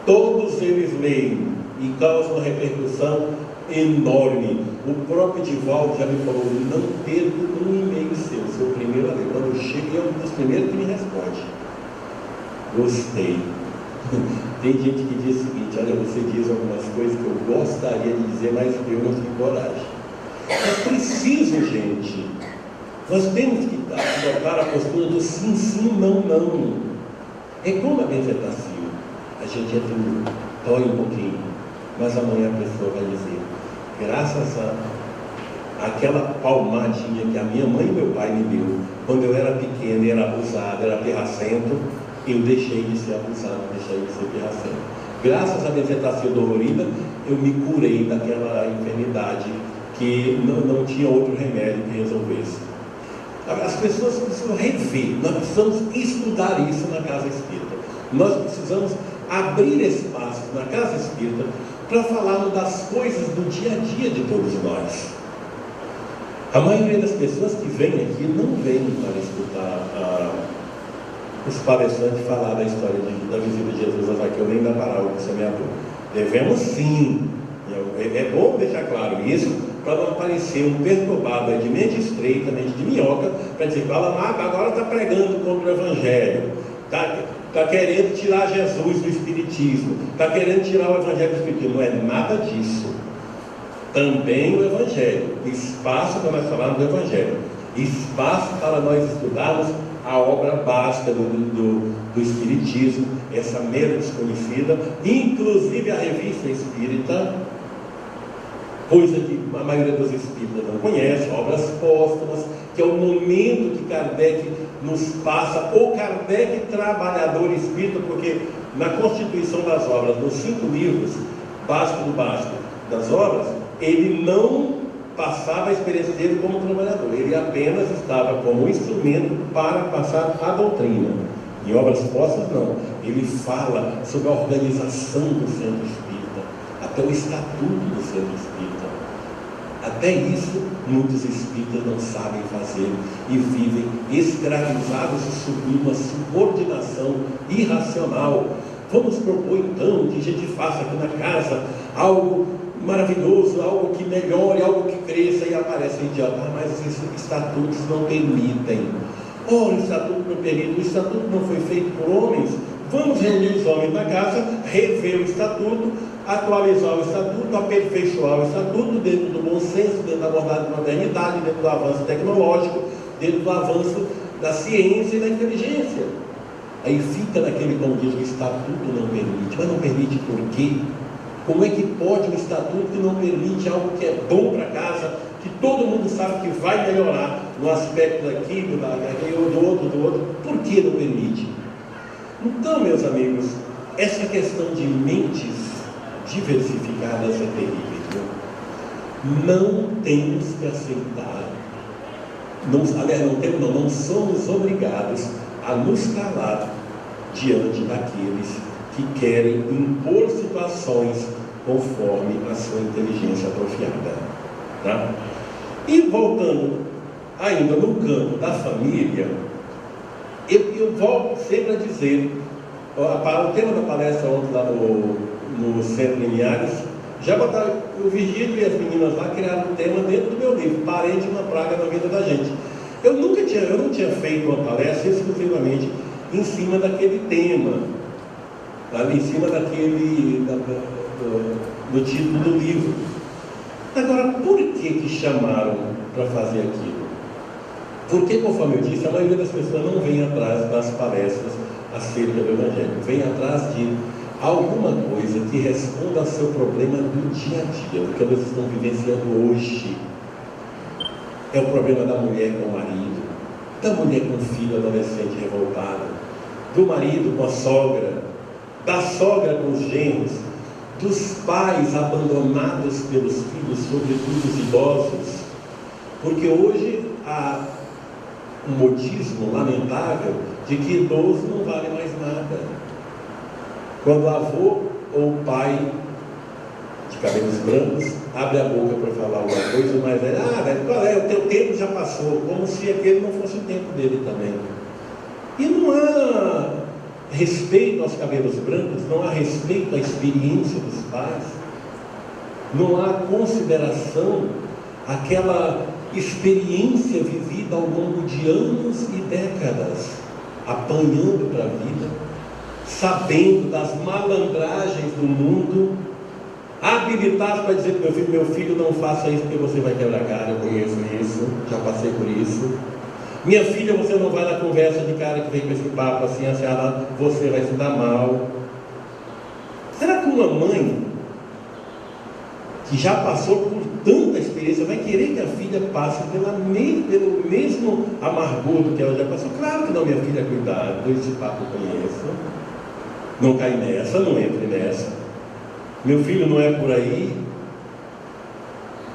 todos eles leem e causam uma repercussão enorme. O próprio Divaldo já me falou, não perco um e-mail seu, sou o primeiro a ler. Quando eu chego, é um dos primeiros que me responde. Gostei. Tem gente que diz o seguinte: olha, você diz algumas coisas que eu gostaria de dizer, mas eu não tenho coragem. É preciso, gente. Nós temos que adotar a postura do sim, sim, não, não. É como a benzetacil. A gente é duro, dói um pouquinho, mas amanhã a pessoa vai dizer, graças àquela palmadinha que a minha mãe e meu pai me deu, quando eu era pequeno e era abusado, era pirracento, eu deixei de ser abusado, deixei de ser pirracento. Graças à benzetacil dolorida, eu me curei daquela enfermidade que não tinha outro remédio que resolvesse. As pessoas precisam rever, nós precisamos estudar isso na casa espírita. Nós precisamos abrir espaço na casa espírita para falarmos das coisas do dia a dia de todos nós. A maioria das pessoas que vêm aqui não vêm para escutar os palestrantes falar da história da visita de Jesus a Zaqueu, nem da parábola do semeador. Devemos sim, é bom deixar claro isso, para não parecer um perturbado de mente estreita, mente de minhoca, para dizer que agora está pregando contra o Evangelho, está querendo tirar Jesus do Espiritismo, está querendo tirar o Evangelho do Espiritismo. Não é nada disso. Também o Evangelho, espaço para nós falarmos do Evangelho, espaço para nós estudarmos a obra básica do Espiritismo, essa mera desconhecida, inclusive a revista espírita, coisa que a maioria dos espíritas não conhece, obras póstumas, que é o momento que Kardec nos passa, o Kardec trabalhador espírita, porque na constituição das obras, nos 5 livros, básico do básico das obras, ele não passava a experiência dele como trabalhador, ele apenas estava como instrumento para passar a doutrina. Em obras póstumas não, ele fala sobre a organização do centro espírita, até o estatuto do centro espírita. Até isso muitos espíritas não sabem fazer e vivem escravizados e sob uma subordinação irracional. Vamos propor então que a gente faça aqui na casa algo maravilhoso, algo que melhore, algo que cresça, e aparece o idiota, mas esses estatutos não permitem. O estatuto não permite, o estatuto não foi feito por homens. Vamos reunir os homens na casa, rever o estatuto, atualizar o estatuto, aperfeiçoar o estatuto dentro do bom senso, dentro da abordagem da modernidade, dentro do avanço tecnológico, dentro do avanço da ciência e da inteligência. Aí fica naquele, como diz, o estatuto não permite. Mas não permite por quê? Como é que pode um estatuto que não permite algo que é bom para casa, que todo mundo sabe que vai melhorar no aspecto daquilo, do outro, por que não permite? Então, meus amigos, essa questão de mentes diversificadas é terrível. Não temos que aceitar, não somos obrigados a nos calar diante daqueles que querem impor situações conforme a sua inteligência atrofiada. Tá? E voltando ainda no campo da família, eu volto sempre a dizer, o tema da palestra ontem lá no Centro Linhares, já botaram, o Virgílio e as meninas lá criaram um tema dentro do meu livro, Parente uma praga na vida da gente. Eu não tinha feito uma palestra exclusivamente em cima daquele tema, em cima do título do livro. Agora, por que chamaram para fazer aquilo? Porque, conforme eu disse, a maioria das pessoas não vem atrás das palestras acerca do Evangelho, vem atrás de alguma coisa que responda ao seu problema do dia a dia, do que elas estão vivenciando hoje. É o problema da mulher com o marido, da mulher com o filho adolescente revoltado, do marido com a sogra, da sogra com os genros, dos pais abandonados pelos filhos, sobretudo os idosos, porque hoje há um modismo lamentável de que idoso não vale mais nada. Quando o avô ou o pai de cabelos brancos abre a boca para falar alguma coisa, mas velho, qual é? O teu tempo já passou, como se aquele não fosse o tempo dele também. E não há respeito aos cabelos brancos, não há respeito à experiência dos pais, não há consideração àquela experiência vivida ao longo de anos e décadas, apanhando para a vida, sabendo das malandragens do mundo, habilitado para dizer para meu filho, não faça isso porque você vai quebrar a cara, eu conheço isso, já passei por isso. Minha filha, você não vai na conversa de cara que vem com esse papo assim, você vai se dar mal. Será que uma mãe que já passou por tanta experiência vai querer que a filha passe pelo mesmo amargor do que ela já passou? Claro que não, minha filha, cuidado, esse papo eu conheço. Não cai nessa, não entre nessa. Meu filho não é por aí.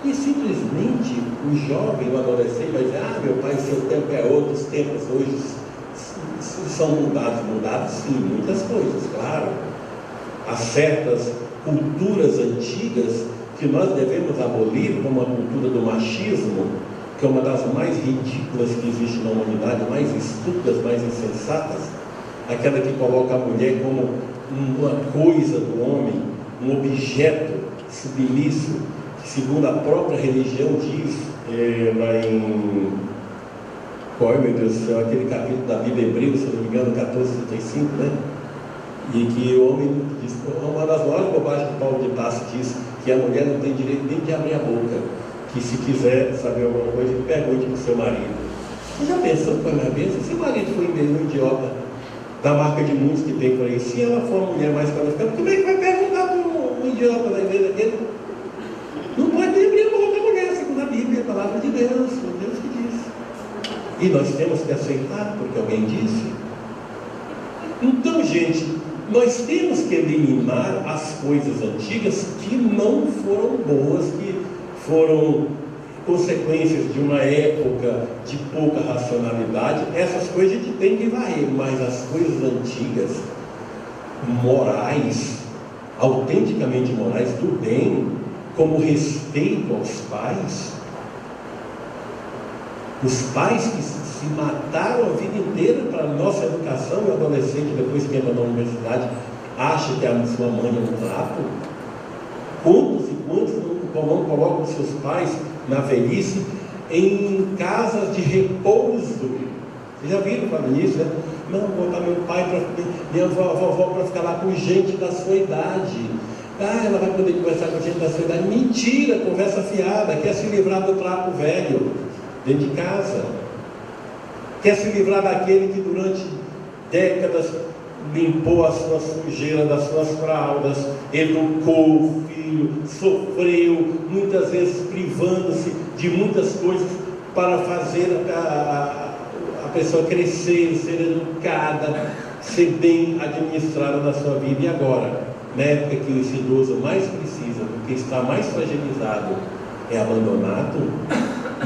E simplesmente o jovem, o adolescente vai dizer, meu pai, seu tempo é outro, os tempos hoje são mudadas sim, muitas coisas, claro. Há certas culturas antigas que nós devemos abolir, como a cultura do machismo, que é uma das mais ridículas que existe na humanidade, mais estúpidas, mais insensatas, aquela que coloca a mulher como uma coisa do homem, um objeto submisso, que segundo a própria religião diz, lá em, qual é, meu Deus do céu, aquele capítulo da Bíblia Hebreu, se não me engano, 14:35, né? E que o homem diz, uma das maiores bobagens que Paulo de Tarso diz, que a mulher não tem direito nem de abrir a boca, que se quiser saber alguma coisa, pergunte para o seu marido. Você já pensou com a minha cabeça? Se o marido for um idiota da marca de muitos que tem por aí, se ela for uma mulher mais qualificada, como é que vai perguntar para um idiota da igreja dele? Não pode nem abrir a boca da mulher, segundo a Bíblia, a palavra de Deus, o Deus que diz. E nós temos que aceitar, porque alguém disse. Então, gente, nós temos que eliminar as coisas antigas que não foram boas, que foram consequências de uma época de pouca racionalidade. Essas coisas a gente tem que varrer, mas as coisas antigas, morais, autenticamente morais, do bem, como respeito aos pais, os pais que se mataram a vida inteira para a nossa educação, e o adolescente, depois que entra na universidade, acha que a sua mãe é um rato. Quantos e quantos não colocam seus pais na velhice em casas de repouso? Vocês já viram falar nisso, né? Não, vou botar meu pai, minha vovó para ficar lá com gente da sua idade. Ah, ela vai poder conversar com gente da sua idade. Mentira, conversa fiada, quer se livrar do trapo velho dentro de casa. Quer se livrar daquele que durante décadas limpou a sua sujeira das suas fraldas, educou o filho, sofreu, muitas vezes privando-se de muitas coisas para fazer a pessoa crescer, ser educada, ser bem administrada na sua vida. E agora, na época que esse idoso mais precisa, porque está mais fragilizado, é abandonado,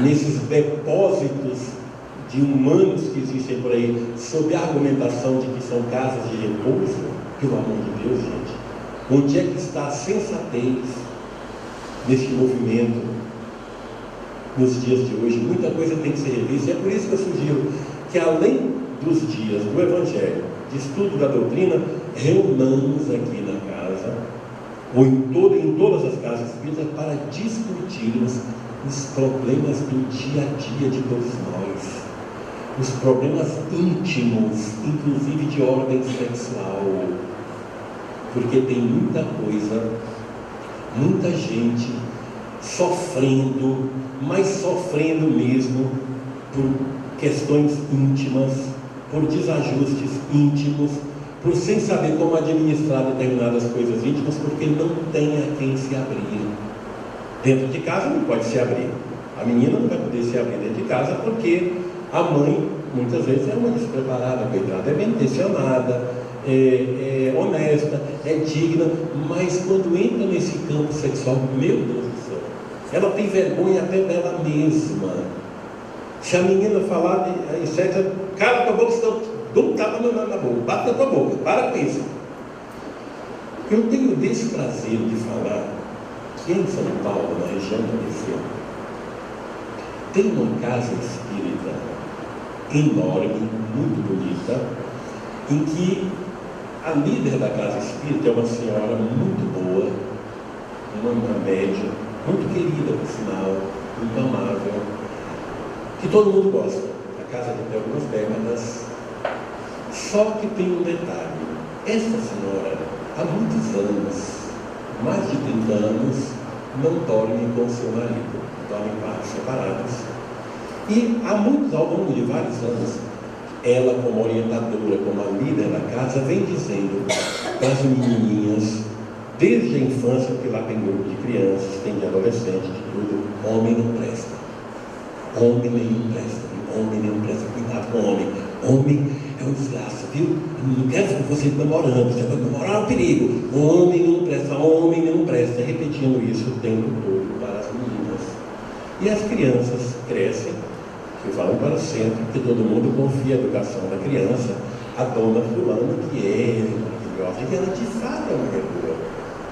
nesses depósitos de humanos que existem por aí, sob a argumentação de que são casas de repouso, pelo amor de Deus, gente, onde é que está a sensatez neste movimento nos dias de hoje? Muita coisa tem que ser revista, e é por isso que eu sugiro que, além dos dias do Evangelho, de estudo da doutrina, reunamos aqui na casa, ou em todas as casas espíritas, para discutirmos os problemas do dia a dia de todos nós, os problemas íntimos, inclusive de ordem sexual, porque tem muita coisa, muita gente sofrendo, mas sofrendo mesmo por questões íntimas, por desajustes íntimos, por sem saber como administrar determinadas coisas íntimas, porque não tem a quem se abrir. Dentro de casa não pode se abrir. A menina não vai poder se abrir dentro de casa porque a mãe, muitas vezes, é uma despreparada, coitada, é bem intencionada, é honesta, é digna, mas quando entra nesse campo sexual, meu Deus do céu, ela tem vergonha até dela mesma. Se a menina falar em sexo, cala a tua boca, senão dá um tapa na boca, bate na tua boca, para com isso. Eu tenho o desprazer de falar que em São Paulo, na região do ABC, tem uma casa espírita enorme, muito bonita, em que a líder da casa espírita é uma senhora muito boa, uma médium, muito querida, por sinal, muito amável, que todo mundo gosta. A casa tem algumas décadas, só que tem um detalhe: essa senhora, há muitos anos, mais de 30 anos, não dorme com seu marido, dorme em quartos separados. E há muitos, ao longo de vários anos, ela, como orientadora, como a líder da casa, vem dizendo para as menininhas, desde a infância, porque lá tem grupo de crianças, tem de adolescentes, de tudo: homem não presta, homem nenhum presta, homem nenhum presta, cuidado com homem, homem é um desgraça, viu? Não quero você namorando, você vai namorar, é um perigo, homem não presta, repetindo isso o tempo todo para as meninas. E as crianças crescem, que vão para o centro, porque todo mundo confia a educação da criança a dona fulana, que é maravilhosa, e ela de fato é uma mulher boa,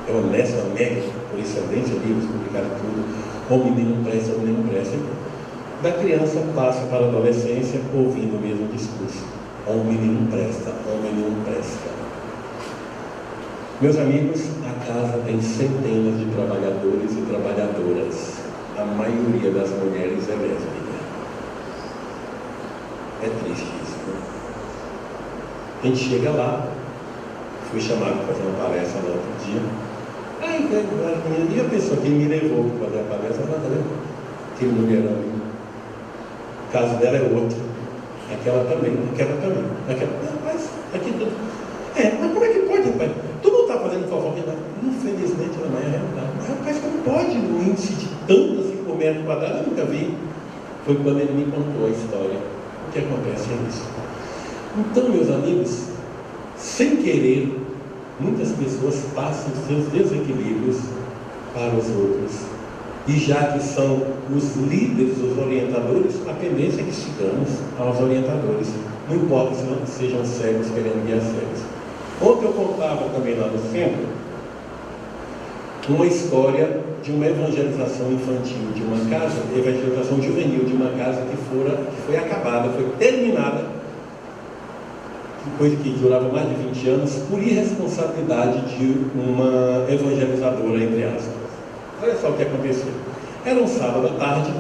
é honesta, honesta, por excelência, livros publicaram tudo, o menino presta, o menino presta. Da criança passa para a adolescência ouvindo o mesmo discurso, ou o menino presta, ou o menino presta. Meus amigos, a casa tem centenas de trabalhadores e trabalhadoras, a maioria das mulheres é lésbica. É triste isso, né? A gente chega lá, fui chamado para fazer uma palestra no outro dia. Aí, e a pessoa que me levou para fazer a palestra, tá vendo? Aquele mulherão ali. O caso dela é outro. Aquela também, mas aqui tudo. Mas como é que pode, rapaz? Tu não está fazendo fofoca? Infelizmente, não é realidade. Mas, rapaz, como pode no índice de tanto assim por metro quadrado? Eu nunca vi. Foi quando ele me contou a história. O que acontece é isso. Então, meus amigos, sem querer, muitas pessoas passam seus desequilíbrios para os outros. E já que são os líderes, os orientadores, a tendência é que sigamos aos orientadores. Não importa se não sejam cegos querendo guiar cegos. Ontem eu contava também lá no centro uma história de uma evangelização infantil de uma casa, evangelização juvenil de uma casa que foi acabada, foi terminada, coisa que durava mais de 20 anos, por irresponsabilidade de uma evangelizadora, entre aspas. Olha só o que aconteceu. Era um sábado à tarde,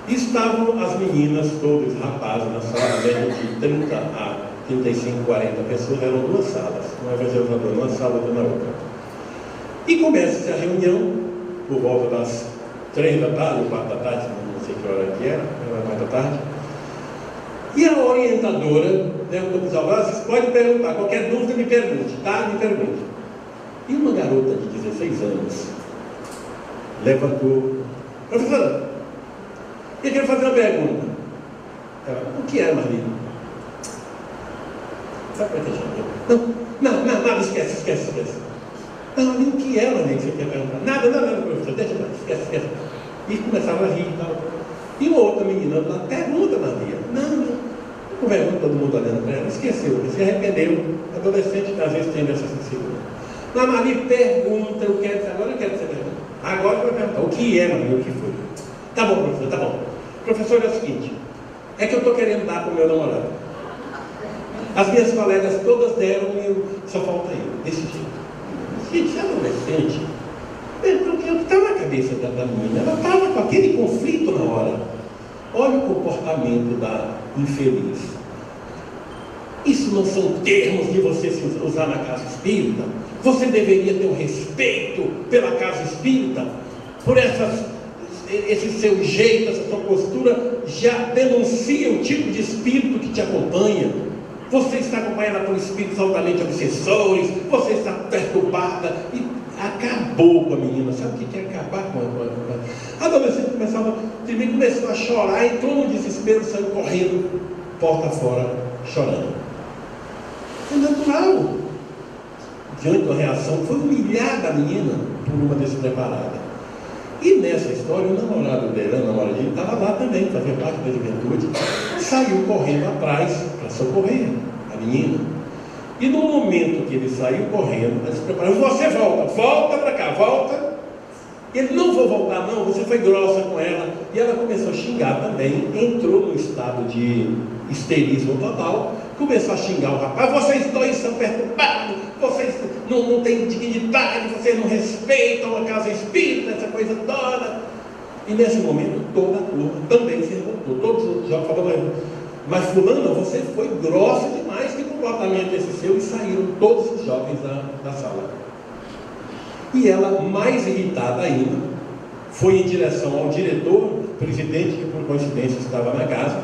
e estavam as meninas, todos rapazes na sala, de 30 a 35, 40 pessoas, eram duas salas, uma evangelizadora numa sala, outra na outra. E começa a reunião, por volta das 3 da tarde, 4 da tarde, não sei que hora que era mais da tarde. E a orientadora, vocês podem perguntar, qualquer dúvida me pergunte, tá? Me pergunte. E uma garota de 16 anos levantou: professora, eu quero fazer uma pergunta. Ela: o que é, Marli? Sabe para que não, nada, esquece. Não, o que é, Marli, que você quer perguntar? Nada, professor, deixa eu esquece. E começaram a rir e tal. E uma outra menina lá: pergunta, Maria. Não. Com vergonha, todo mundo olhando para ela, esqueceu, se arrependeu. Adolescente às vezes tem essa sensibilidade. Mas Maria pergunta, agora eu quero que você pergunte. Agora eu vou perguntar, o que é, Maria, o que foi? Tá bom, professor, tá bom. Professor, é o seguinte, é que eu estou querendo dar para o meu namorado. As minhas colegas todas deram e só falta eu, desse jeito. Gente, adolescente, o que estava na cabeça da menina? Ela estava com aquele conflito na hora. Olha o comportamento da infeliz. Isso não são termos de você se usar na casa espírita. Você deveria ter um respeito pela casa espírita, por esse seu jeito, essa sua postura já denuncia o tipo de espírito que te acompanha. Você está acompanhada por espíritos altamente obsessores, você está perturbada e acabou com a menina. Sabe o que é acabar com a adolescente? Começou a chorar, entrou no desespero, saiu correndo, porta fora, chorando. É natural. Diante da reação, foi humilhada a menina por uma despreparada. E nessa história, o namorado dela, o namoradinho, estava lá também, fazia parte da juventude, saiu correndo atrás para socorrer a menina. E no momento que ele saiu correndo, ela se preparou: você volta para cá, volta. Ele: não vou voltar não, você foi grossa com ela. E ela começou a xingar também, entrou num estado de histerismo total, começou a xingar o rapaz: vocês dois são perturbados, vocês não têm dignidade, vocês não respeitam a casa espírita, essa coisa toda. E nesse momento toda a turma também se revoltou, todos os outros já falaram: mas fulana, você foi grossa demais, que comportamento esse seu? E saíram todos os jovens da sala. E ela, mais irritada ainda, foi em direção ao diretor, presidente, que por coincidência estava na casa.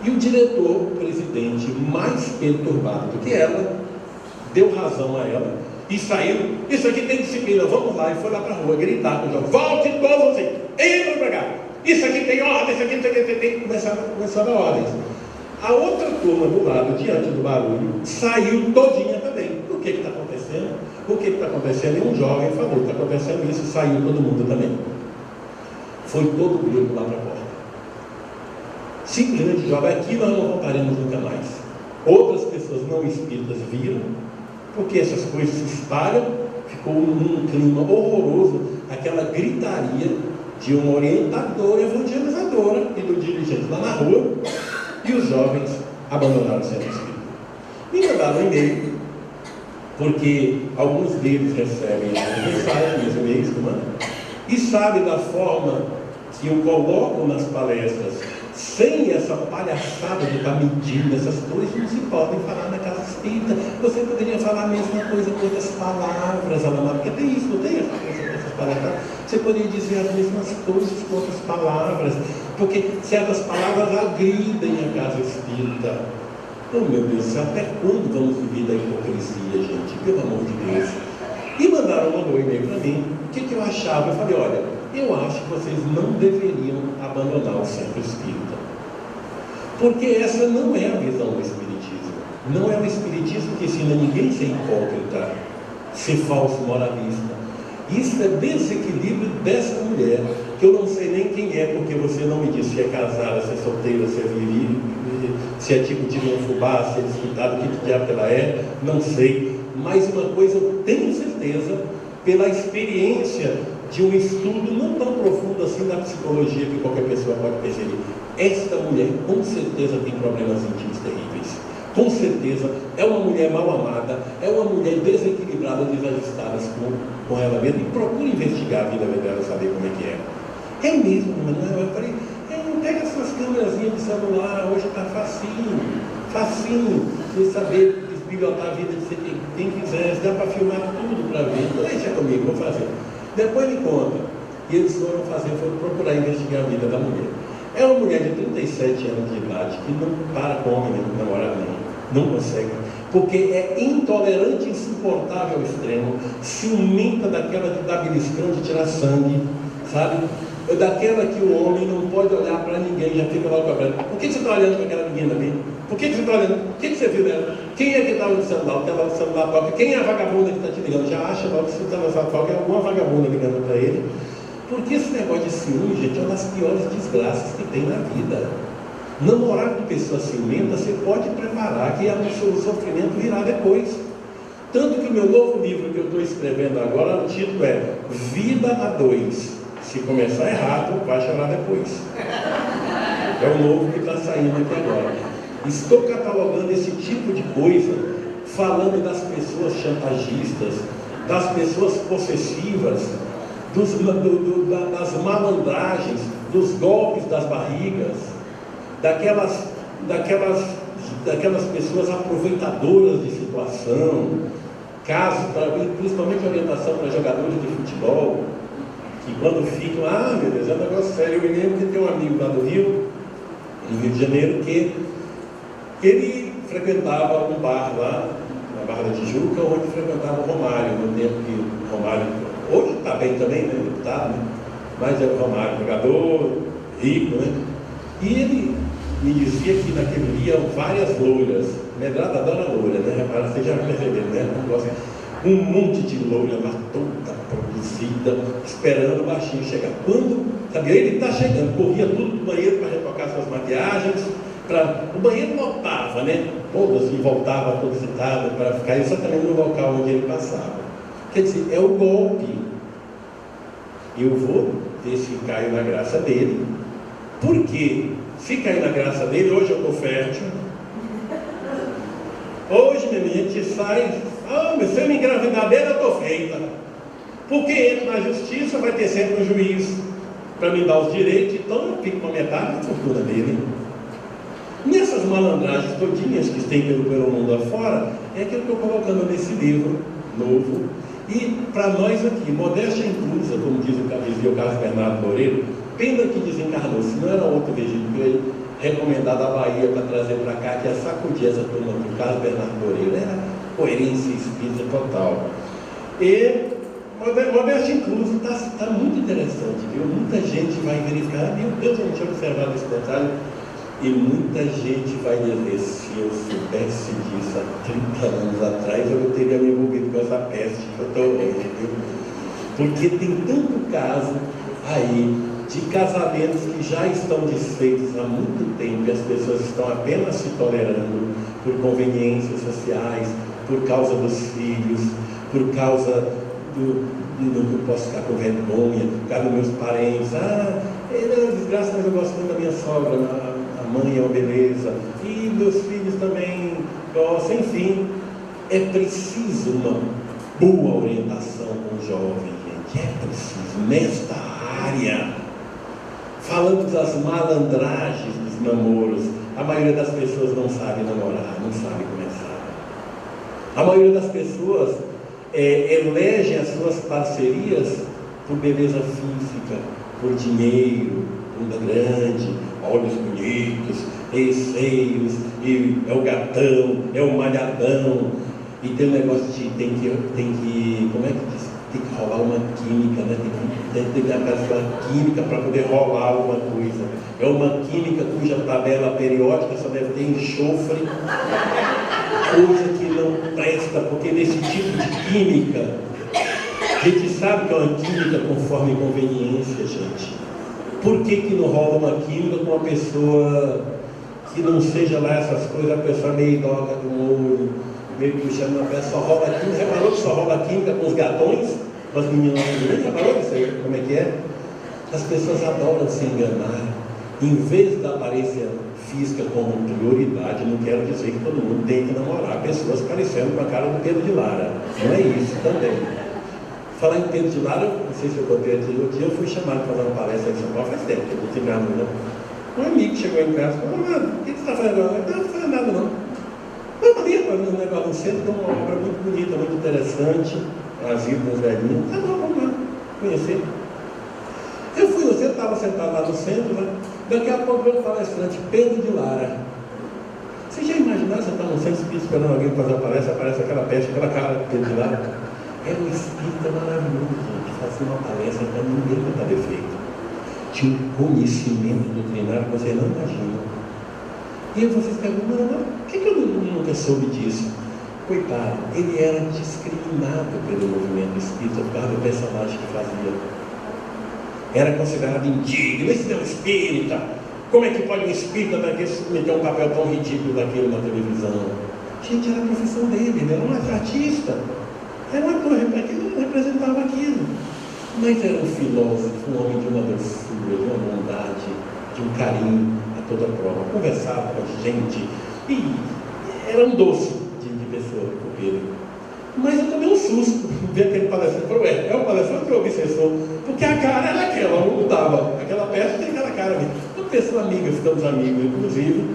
E o diretor, presidente, mais perturbado do que ela, deu razão a ela e saiu: isso aqui tem disciplina, vamos lá. E foi lá para a rua gritar com o jovem: volte todos assim, entra para cá, isso aqui tem ordem, isso aqui tem. Começaram a ordens. A outra turma do lado, diante do barulho, saiu todinha também. O que está acontecendo? O que está acontecendo? E um jovem falou: está acontecendo isso, saiu todo mundo também. Foi todo mundo lá para a porta. Simplesmente jovem: aqui nós não voltaremos nunca mais. Outras pessoas não espíritas viram, porque essas coisas se espalham, ficou um clima horroroso, aquela gritaria de uma orientadora evangelizadora e do dirigente lá na rua, e os jovens abandonaram o centro espírita. Me mandaram um e-mail, porque alguns deles recebem mensagens, e-mails que mandam, e sabem da forma que eu coloco nas palestras, sem essa palhaçada de estar medindo, essas coisas não se podem falar na casa espírita. Você poderia falar a mesma coisa com outras palavras, porque tem isso, não tem essas palavras. Você poderia dizer as mesmas coisas com outras palavras, porque certas palavras agridem a casa espírita. Oh meu Deus, até quando vamos viver da hipocrisia, gente? Pelo amor de Deus. E mandou um e-mail para mim. O que eu achava? Eu falei, olha, eu acho que vocês não deveriam abandonar o centro espírita, porque essa não é a visão do espiritismo. Não é o espiritismo que ensina ninguém a ser hipócrita, ser falso moralista. Isso é desequilíbrio dessa mulher, que eu não sei nem quem é, porque você não me disse se é casada, se é solteira, se é viril, se é tipo de fubá, se é desquitada, o que diabo ela é, não sei. Mas uma coisa eu tenho certeza, pela experiência de um estudo não tão profundo assim da psicologia que qualquer pessoa pode perceber, esta mulher com certeza tem problemas íntimos terríveis. Com certeza é uma mulher mal amada, é uma mulher desequilibrada, desajustada com ela mesma, e procura investigar a vida dela, saber como é que é. É mesmo, Manuel? Eu falei, pega essas câmerazinhas de celular, hoje está facinho de saber desbigotar a vida de quem quiser, dá para filmar tudo para ver. Então deixa comigo, vou fazer. Depois me conta. E eles foram procurar investigar a vida da mulher. É uma mulher de 37 anos de idade que não para com homem nem com namorado não consegue, porque é intolerante, insuportável ao extremo, ciumenta daquela de dar beliscão, de tirar sangue, sabe? Daquela que o homem não pode olhar para ninguém, já fica logo cobrando. Por que você está olhando para aquela menina ali? Por que você está olhando? O que você viu dela? Quem é que estava no celular? O que ela no celular toca? Quem é a vagabunda que está te ligando? Já acha logo que você está no celular, que é alguma vagabunda ligando para ele. Porque esse negócio de ciúme, gente, é uma das piores desgraças que tem na vida. Namorar com pessoa ciumenta, você pode preparar que o sofrimento virá depois. Tanto que o meu novo livro que eu estou escrevendo agora, o título é Vida a Dois. Se começar errado, vai chorar depois. É o novo que está saindo aqui agora. Estou catalogando esse tipo de coisa, falando das pessoas chantagistas, das pessoas possessivas, das malandragens, dos golpes das barrigas, daquelas pessoas aproveitadoras de situação, casos, principalmente orientação para jogadores de futebol, que quando ficam, meu Deus, é um negócio sério. Eu me lembro que tem um amigo lá do Rio de Janeiro, que ele frequentava um bar lá, na Barra da Tijuca, onde frequentava o Romário, no tempo que o Romário, hoje está bem também, né, deputado, né? Mas é o Romário, jogador, rico, né? E ele me dizia que naquele dia várias loiras, Medrada adora loira, né? Repara, vocês já perceberam, né? Um monte de loira, mas toda produzida, esperando o baixinho chegar. Quando, sabia, ele está chegando, corria tudo para o banheiro para retocar suas maquiagens, o banheiro lotava, né? Todas, e voltava todo excitado para ficar exatamente no local onde ele passava. Quer dizer, é o golpe. Eu vou ver se caio na graça dele. Por quê? Se cair na graça dele, hoje eu estou fértil. Hoje, minha gente sai, mas se eu me engravidar dele, eu estou feita. Porque entra na justiça, vai ter sempre um juiz para me dar os direitos, então eu fico com a metade da fortuna dele. Nessas malandragens todinhas que tem pelo mundo afora, é que eu estou colocando nesse livro novo. E para nós aqui, modéstia inclusa, como dizia o Carlos Bernardo Loureiro, pena que desencarnou, se não era outro regime recomendado à Bahia para trazer para cá, que ia sacudir essa turma do Carlos Bernardo Loureiro, era coerência espírita total. E modéstia inclusa está muito interessante, viu? Muita gente vai verificar, meu Deus, eu não tinha observado esse detalhe, e muita gente vai dizer, se eu soubesse disso há 30 anos atrás, eu não teria me envolvido com essa peste que eu estou hoje, viu? Porque tem tanto caso aí de casamentos que já estão desfeitos há muito tempo e as pessoas estão apenas se tolerando por conveniências sociais, por causa dos filhos, por causa eu posso ficar com vergonha, por causa dos meus parentes. Ele é uma desgraça, mas eu gosto muito da minha sogra, a mãe é uma beleza, e meus filhos também gostam. Enfim, é preciso uma boa orientação com o jovem, gente. É preciso, nesta área. Falando das malandragens dos namoros, a maioria das pessoas não sabe namorar, não sabe começar. A maioria das pessoas elegem as suas parcerias por beleza física, por dinheiro, bunda grande, olhos bonitos, seios, e é o gatão, é o malhadão, e tem um negócio de tem que como é que diz? Tem que rolar uma química, né? Tem que aparecer uma química para poder rolar alguma coisa. É uma química cuja tabela periódica só deve ter enxofre, coisa que não presta, porque nesse tipo de química, a gente sabe que é uma química conforme conveniência, gente. Por que não rola uma química com uma pessoa que não seja lá essas coisas, a pessoa meio doga do olho, meio que chama uma pessoa, só rola química? Reparou que só rola química com os gatões? Com as meninas, reparou isso aí? Como é que é? As pessoas adoram se enganar. Em vez da aparência física como prioridade, não quero dizer que todo mundo tem que namorar pessoas parecendo com a cara do Pedro de Lara. Não é isso também. Falar em Pedro de Lara, não sei se eu contei outro dia, eu fui chamado para fazer uma palestra em São Paulo, faz tempo que eu não tive nada, não. Um amigo chegou em casa e falou: mano, o que você está fazendo agora? Não estou fazendo nada, não. Eu queria fazer um negócio no centro, tem uma obra muito bonita, muito interessante, asilo dos velhinhos. Tá bom, vamos lá, conhecer. Eu fui no centro, estava sentado lá no centro, né? Daqui a pouco veio o palestrante Pedro de Lara. Você já imaginaram, você está no centro espírita esperando alguém fazer uma palestra, aparece aquela peste, aquela cara de Pedro de Lara? Era um espírita maravilhoso, gente, fazia uma palestra para ninguém botar defeito. Tinha um conhecimento doutrinário que você não imagina. E aí vocês perguntam: mas por que eu nunca soube disso? Coitado, ele era discriminado pelo movimento espírita por causa do personagem que fazia. Era considerado indigno. Esse é um espírita. Como é que pode um espírita daquele meter um papel tão ridículo daquilo na televisão? Gente, era a profissão dele, ele era um artista. Era um ator, que não representava aquilo. Mas era um filósofo, um homem de uma doçura, de uma bondade, de um carinho a toda prova. Conversava com a gente e era um doce de pessoa, o Pedro. Mas eu tomei um susto ver aquele palestrante. Falei: é um palestrante ou obsessor? Porque a cara era aquela, não mudava. Aquela peça tem aquela cara ali. Uma pessoa amiga, ficamos amigos, inclusive.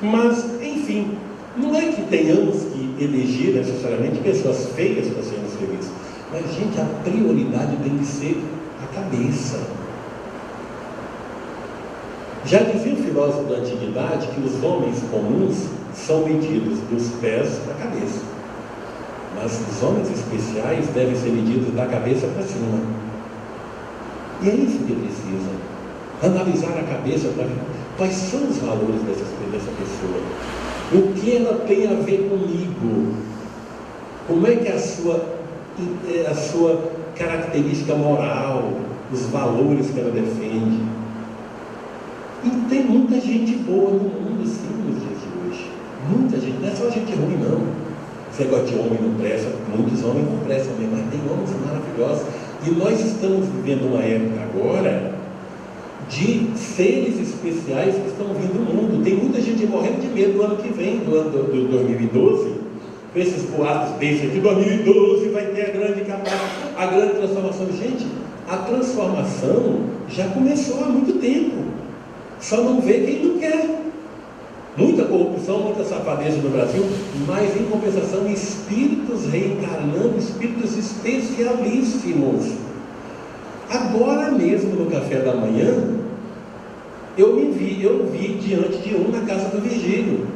Mas, enfim, não é que tenhamos que eleger necessariamente pessoas feias para serem felizes. Mas, gente, a prioridade tem que ser a cabeça. Já dizia o filósofo da antiguidade que os homens comuns são medidos dos pés para a cabeça. Mas os homens especiais devem ser medidos da cabeça para cima. E é isso que precisa. Analisar a cabeça para ver quais são os valores dessa pessoa. O que ela tem a ver comigo? Como é que é a sua característica moral, os valores que ela defende? E tem muita gente boa no mundo, sim, nos dias de hoje. Muita gente, não é só gente ruim, não. Esse negócio de homem não presta, muitos homens não prestam mesmo, mas tem homens maravilhosos. E nós estamos vivendo uma época agora de seres especiais que estão vindo no mundo. Tem muita gente morrendo de medo do ano que vem, do ano de 2012, com esses boatos desse aqui: 2012 vai ter a grande catástrofe, a grande transformação. Gente, a transformação já começou há muito tempo, só não vê quem não quer. Muita corrupção, muita safadeza no Brasil, mas em compensação espíritos reencarnando, espíritos especialíssimos. Agora mesmo no café da manhã, eu vi diante de um na casa do Virgílio.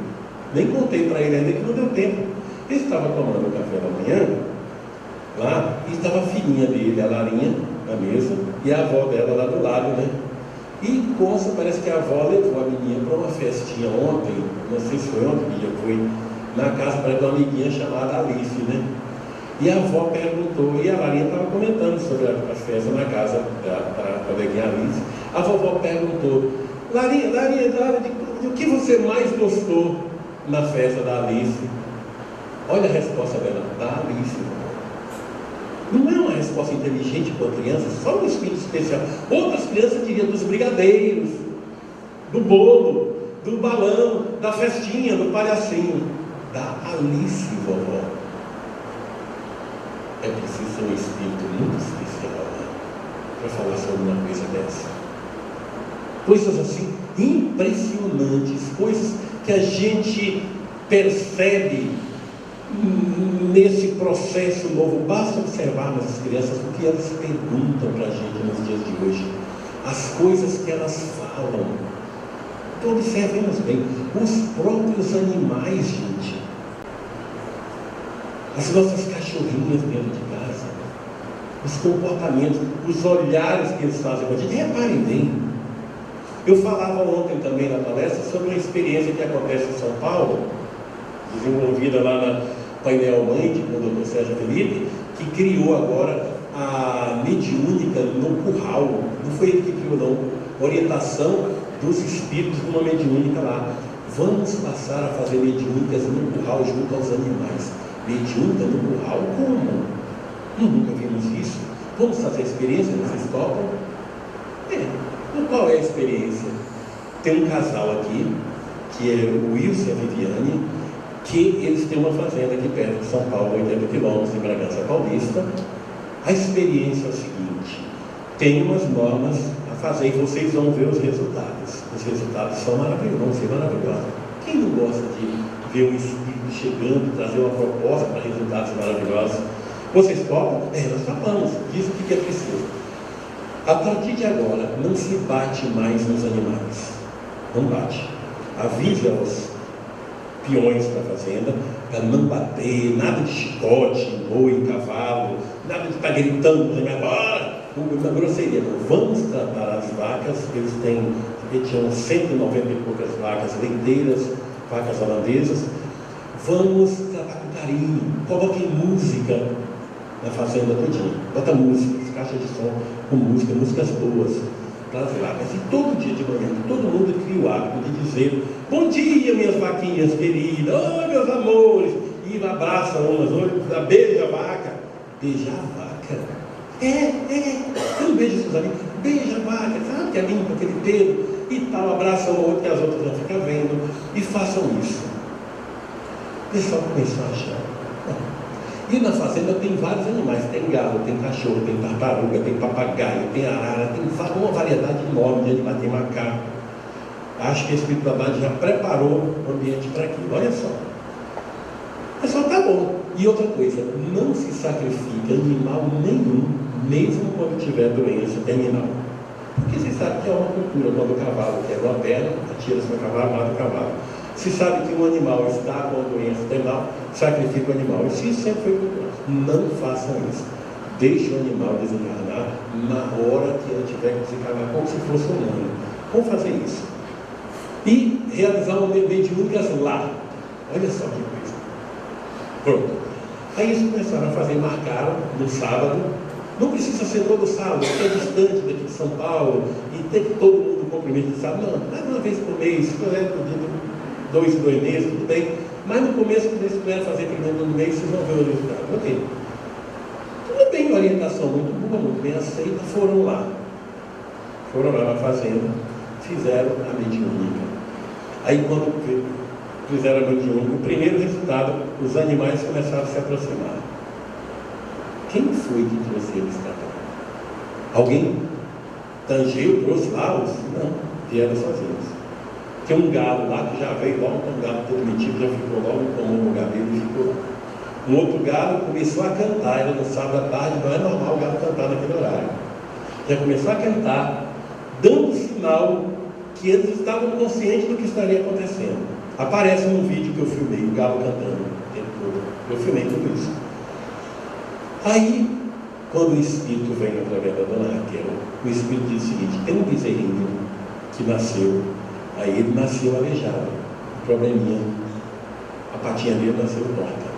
Nem contei para ele ainda que não deu tempo. Ele estava tomando o café da manhã lá e estava a filhinha dele, a Larinha, na mesa, e a avó dela lá do lado, né? E consta, parece que a avó levou a menina para uma festinha ontem, não sei se foi ontem, dia foi, na casa de uma amiguinha chamada Alice, né? E a avó perguntou, e a Larinha estava comentando sobre a festa na casa da coleguinha Alice. A vovó perguntou: Larinha, o que você mais gostou na festa da Alice? Olha a resposta dela: da Alice. Não é uma resposta inteligente para a criança, só um espírito especial. Outras crianças diriam dos brigadeiros, do bolo, do balão, da festinha, do palhacinho. Da Alice, vovó. É preciso ser um espírito muito especial, né, para falar sobre uma coisa dessa. Coisas assim impressionantes, coisas que a gente percebe nesse processo novo. Basta observar nossas crianças o que elas perguntam para a gente nos dias de hoje, as coisas que elas falam. Então observemos bem, os próprios animais, gente, as nossas cachorrinhas dentro de casa, os comportamentos, os olhares que eles fazem com a gente. Reparem bem, eu falava ontem também na palestra sobre uma experiência que acontece em São Paulo, desenvolvida lá na Painel Mãe, com o Dr. Sérgio Felipe, que criou agora a mediúnica no curral. Não foi ele que criou, não. Orientação dos espíritos de uma mediúnica lá. Vamos passar a fazer mediúnicas no curral junto aos animais. Mediúnica no curral? Como? Nunca vimos isso. Vamos fazer a experiência, vocês topam? Qual é a experiência? Tem um casal aqui, que é o Wilson e a Viviane, que eles têm uma fazenda aqui perto de São Paulo, 80 quilômetros, em Bragança Paulista. A experiência é o seguinte: tem umas normas a fazer e vocês vão ver os resultados. Os resultados são maravilhosos, vão ser maravilhosos. Quem não gosta de ver um espírito chegando, trazer uma proposta para resultados maravilhosos? Vocês topam? Nós topamos. Diz o que é preciso. A partir de agora, não se bate mais nos animais. Não bate. Avise aos peões da fazenda para não bater, nada de chicote, boi, cavalo, nada de estar gritando para agora, uma grosseria. Não. Vamos tratar as vacas, eles tinham 190 e poucas vacas leiteiras, vacas holandesas. Vamos tratar com carinho, coloquem música na fazenda todinha, bota música, caixas de som com música, músicas boas para as vacas. E todo dia de manhã, todo mundo cria o hábito de dizer: bom dia, minhas vaquinhas queridas, oi, meus amores, e abraça umas, beija a vaca. Beija a vaca? Eu não beijo seus amigos, beija a vaca, sabe que é limpo aquele pelo e tal, abraça o outro que as outras vão ficar vendo, e façam isso. O pessoal começou a achar. E na fazenda tem vários animais, tem galo, tem cachorro, tem tartaruga, tem papagaio, tem arara, tem uma variedade enorme de animais, tem macaco. Acho que a espiritualidade já preparou o ambiente para aquilo. Olha só. É só tá bom. E outra coisa, não se sacrifica animal nenhum, mesmo quando tiver doença terminal. Porque você sabe que é uma cultura, quando o cavalo quebra uma perna, atira-se no cavalo, mata o cavalo. Se sabe que um animal está com a doença terminal, sacrifica o animal. E isso sempre foi cultural. Não façam isso. Deixe o animal desencarnar na hora que ele tiver que desencarnar, como se fosse um humano. Vamos fazer isso. E realizar uma mediúnicas lá. Olha só que coisa. Pronto. Aí eles começaram a fazer, marcaram no sábado. Não precisa ser todo sábado, porque é distante daqui de São Paulo, e tem que todo mundo cumprimento de sábado. Não, mais uma vez por mês, se quiser, 2 em 2 meses, tudo bem. Mas no começo, quando eles puderem fazer primeiro no mês, vocês vão ver o resultado. Ok. Tudo bem, orientação muito boa, muito bem aceita. Foram lá na fazenda, fizeram a mediúnica. Aí quando fizeram a mediúnica, o primeiro resultado, os animais começaram a se aproximar. Quem foi que trouxe eles para cá? Alguém tangeu, trouxe lá? Não, vieram sozinhos. Tem um galo lá que já veio logo, um galo todo metido, já ficou logo, tomou o gabelo e ficou lá. Um outro galo começou a cantar, era no sábado à tarde, não é normal o galo cantar naquele horário. Já começou a cantar, dando sinal que eles estavam conscientes do que estaria acontecendo. Aparece no vídeo que eu filmei, o galo cantando o tempo todo. Eu filmei tudo isso. Aí, quando o Espírito vem através da Dona Raquel, o Espírito diz o seguinte: tem um bezerrinho que nasceu. Aí ele nasceu aleijado, um probleminha. A patinha dele nasceu torta.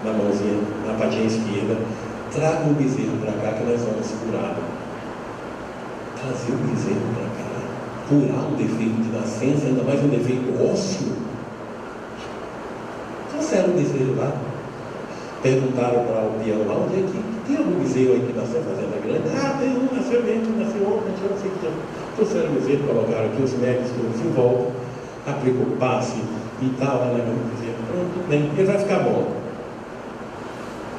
Na mãozinha, na patinha esquerda. Traga um bezerro para cá que nós vamos curá-lo. trazer o bezerro para cá, curar um defeito de nascença, ainda mais um defeito ósseo. Trouxeram o bezerro lá, perguntaram para o peão lá, onde é que tem algum bezerro aí que nasceu fazenda grande? Ah, tem um, nasceu mesmo, nasceu ontem, não sei o que. Trouxeram o bezerro, colocaram aqui os médicos todos em volta, aplicou passe e tal, lá na bezerro. Pronto, tudo bem, ele vai ficar bom.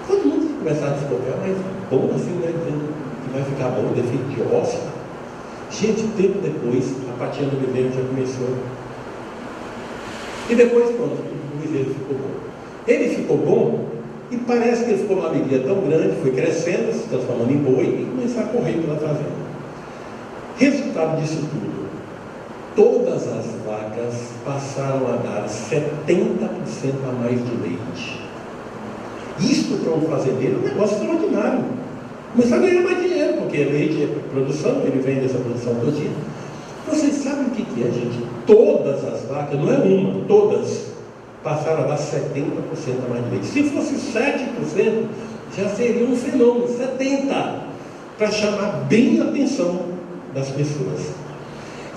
Todo mundo começar a desconfiar, mas bom assim, né? Que vai ficar bom, defeito de ósseo. Gente, tempo depois, a patinha do bezerro já começou. E depois, pronto, o bezerro ficou bom. Ele ficou bom e parece que ele ficou uma alegria tão grande, foi crescendo, se transformando em boi e começou a correr pela fazenda. Resultado disso tudo, todas as vacas passaram a dar 70% a mais de leite. Isso para um fazendeiro é um negócio extraordinário. Começar a ganhar mais dinheiro, porque leite é produção, ele vende essa produção todo dia. Vocês sabem o que é, gente? Todas as vacas, não é uma, todas passaram a dar 70% a mais de leite. Se fosse 7%, já seria um fenômeno, 70%, para chamar bem a atenção das pessoas.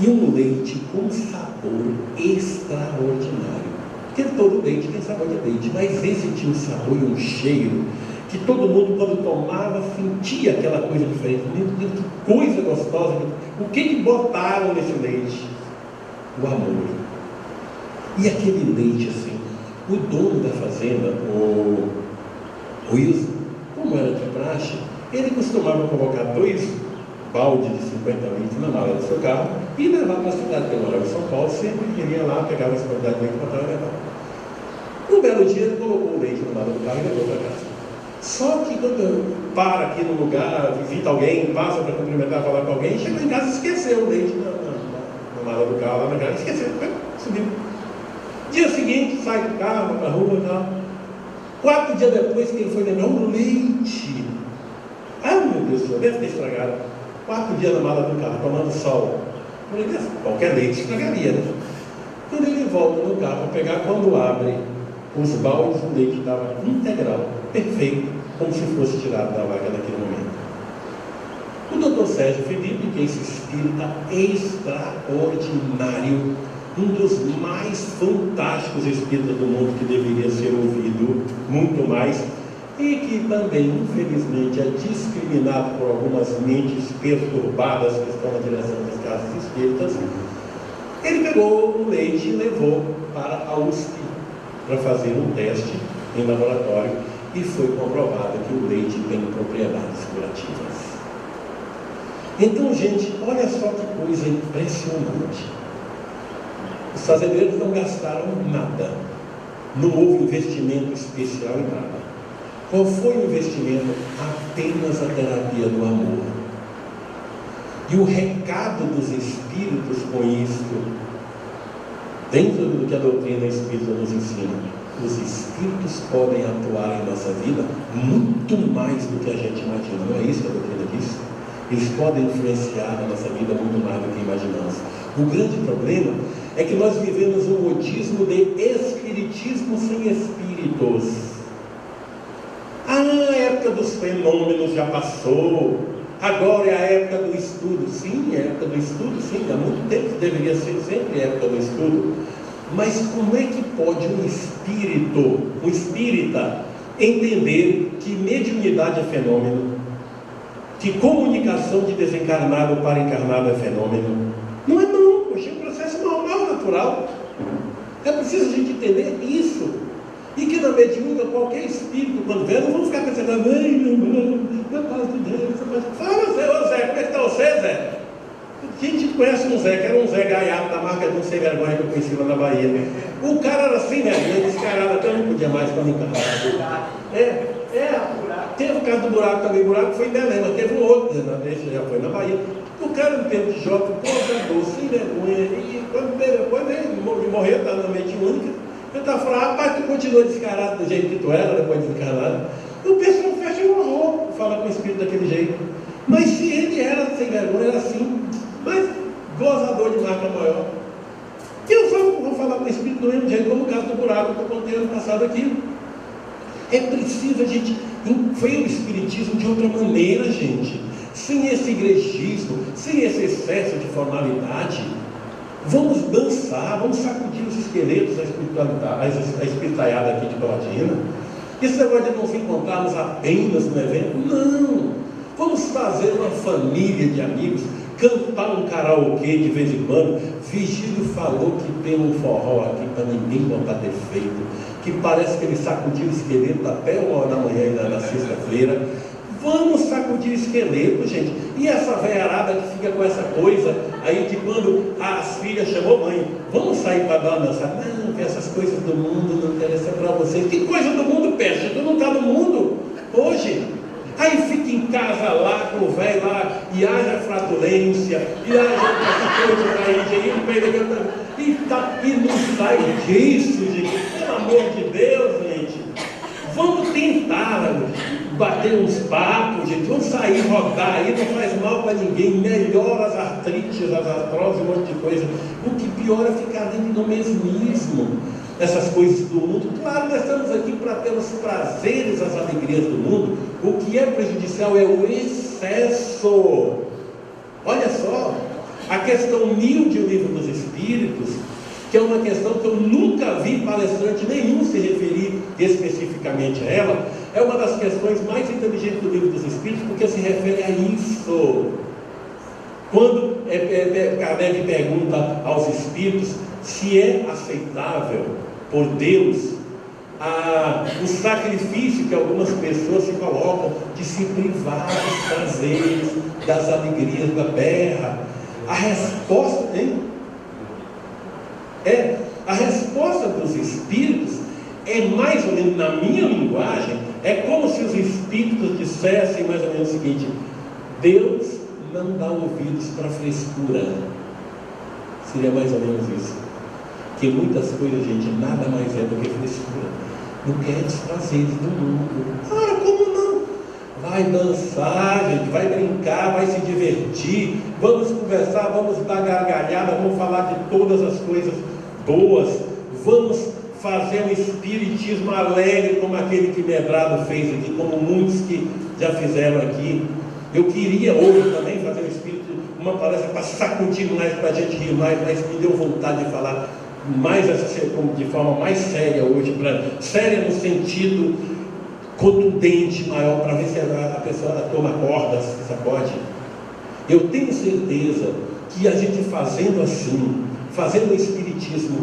E um leite com sabor extraordinário. Porque todo leite tem sabor de leite, mas esse tinha um sabor e um cheiro que todo mundo, quando tomava, sentia aquela coisa diferente. Que coisa gostosa! O que botaram nesse leite? O amor. E aquele leite, assim, o dono da fazenda, o Wilson, como era de praxe, ele costumava colocar 2 baldes de 50 litros na mala do seu carro e levar para a cidade que ele morava em São Paulo. Sempre iria lá, pegava essa quantidade de leite para e levava. Um belo dia ele colocou o leite na mala do carro e levou para casa. Só que quando para aqui no lugar, visita alguém, passa para cumprimentar, falar com alguém, chegou em casa e esqueceu o leite na mala do carro, lá na casa, esqueceu, subiu. Dia seguinte, sai do carro, vai para a rua e tal. 4 dias depois que ele foi lembrar, o leite. Ah, meu Deus do céu, deve ter estragado. 4 dias na mala do carro, tomando sol. Qualquer leite estragaria, né? Quando ele volta no carro para pegar, quando abre os baldes, o leite estava integral, perfeito, como se fosse tirado da vaca naquele momento. O Dr. Sérgio Felipe, que é esse espírita extraordinário, um dos mais fantásticos espíritas do mundo, que deveria ser ouvido muito mais, e que também, infelizmente, é discriminado por algumas mentes perturbadas que estão na direção das casas espíritas. Ele pegou o leite e levou para a USP para fazer um teste em laboratório e foi comprovado que o leite tem propriedades curativas. Então, gente, olha só que coisa impressionante. Os fazendeiros não gastaram nada, não houve investimento especial em nada. Qual foi o investimento? Apenas a terapia do amor. E o recado dos espíritos com isso, dentro do que a doutrina espírita nos ensina, os espíritos podem atuar em nossa vida muito mais do que a gente imagina. Não é isso que a doutrina diz? Eles podem influenciar a nossa vida muito mais do que imaginamos. O grande problema é que nós vivemos um modismo de espiritismo sem espíritos. A época dos fenômenos já passou, agora é a época do estudo. Sim, é a época do estudo, sim, há muito tempo deveria ser sempre a época do estudo. Mas como é que pode um espírita, entender que mediunidade é fenômeno, que comunicação de desencarnado para encarnado é fenômeno? Não é não, poxa, é um processo normal, natural. É preciso a gente entender isso. E que na mediúnica, qualquer espírito, quando vier, não vão ficar pensando, ai, meu pai de Deus, fala, Zé, ô Zé, como é que está você, Zé? A gente conhece um Zé, que era um Zé Gaiato, da marca de um sem vergonha que eu conheci lá na Bahia. O cara era assim, né? Ele descarado, até não podia mais para encarnar. Teve o caso do buraco também, o buraco foi em Belém, mas teve um outro, esse já foi na Bahia. O cara no tempo de jovem, portador, sem vergonha, e quando depois ele morreu, estava na mente única. Eu estava falando, rapaz, tu continua descarado do jeito que tu era, depois de desencarnado. O pessoal fecha um horror, fala com o espírito daquele jeito. Mas se ele era sem vergonha, era assim, mas gozador de marca maior. E eu só vou falar com o espírito do mesmo jeito, como o caso do buraco que eu contei ano passado aqui. É preciso a gente. Foi o espiritismo de outra maneira, gente. sem esse igrejismo, sem esse excesso de formalidade. Vamos dançar, vamos sacudir os esqueletos da espiritualidade, a espiritualhada aqui de Colatina. Esse negócio de nos encontrarmos apenas no evento, não. Vamos fazer uma família de amigos, cantar um karaokê de vez em quando. Vigílio falou que tem um forró aqui para ninguém botar defeito, que parece que ele sacudiu o esqueleto até 1h da manhã e na sexta-feira. Vamos sacudir o esqueleto, gente. E essa velharada que fica com essa coisa aí de quando as filhas chamou mãe, vamos sair para dar uma dançada? Não, que essas coisas do mundo não interessam para vocês. Que coisa do mundo, peste? Tu não está no mundo hoje. Aí fica em casa lá com o velho lá, e haja flatulência, e haja essas coisas aí, e não sai disso, gente. Pelo amor de Deus, gente. Vamos tentar bater uns papos, gente. Vamos sair, rodar aí, não faz mal para ninguém. Melhora as artrites, as artroses, um monte de coisa. O que pior é ficar ali no mesmismo. Essas coisas do mundo. Claro, nós estamos aqui para ter os prazeres, as alegrias do mundo. O que é prejudicial é o excesso. Olha só, a questão 1000 de O Livro dos Espíritos, que é uma questão que eu nunca vi palestrante nenhum se referir especificamente a ela, é uma das questões mais inteligentes do Livro dos Espíritos, porque se refere a isso. Quando Kardec pergunta aos espíritos se é aceitável por Deus o sacrifício que algumas pessoas se colocam de se privar dos prazeres, das alegrias da terra. A resposta, a resposta dos espíritos é mais ou menos, na minha linguagem, é como se os espíritos dissessem mais ou menos o seguinte: Deus não dá ouvidos para frescura. Seria mais ou menos isso. Que muitas coisas, gente, nada mais é do que frescura. Não quer os prazeres do mundo. Ah, como não? Vai dançar, gente, vai brincar, vai se divertir, vamos conversar, vamos dar gargalhada, vamos falar de todas as coisas boas, vamos fazer um espiritismo alegre, como aquele que Medrado fez aqui, como muitos que já fizeram aqui. Eu queria hoje também fazer um espírito, uma palestra para sacudir mais, para a gente rir mais, mas me deu vontade de falar mais de forma mais séria hoje, séria no sentido contundente, maior, para ver se a pessoa toma corda, se sacode. Eu tenho certeza que a gente fazendo assim, fazendo o espiritismo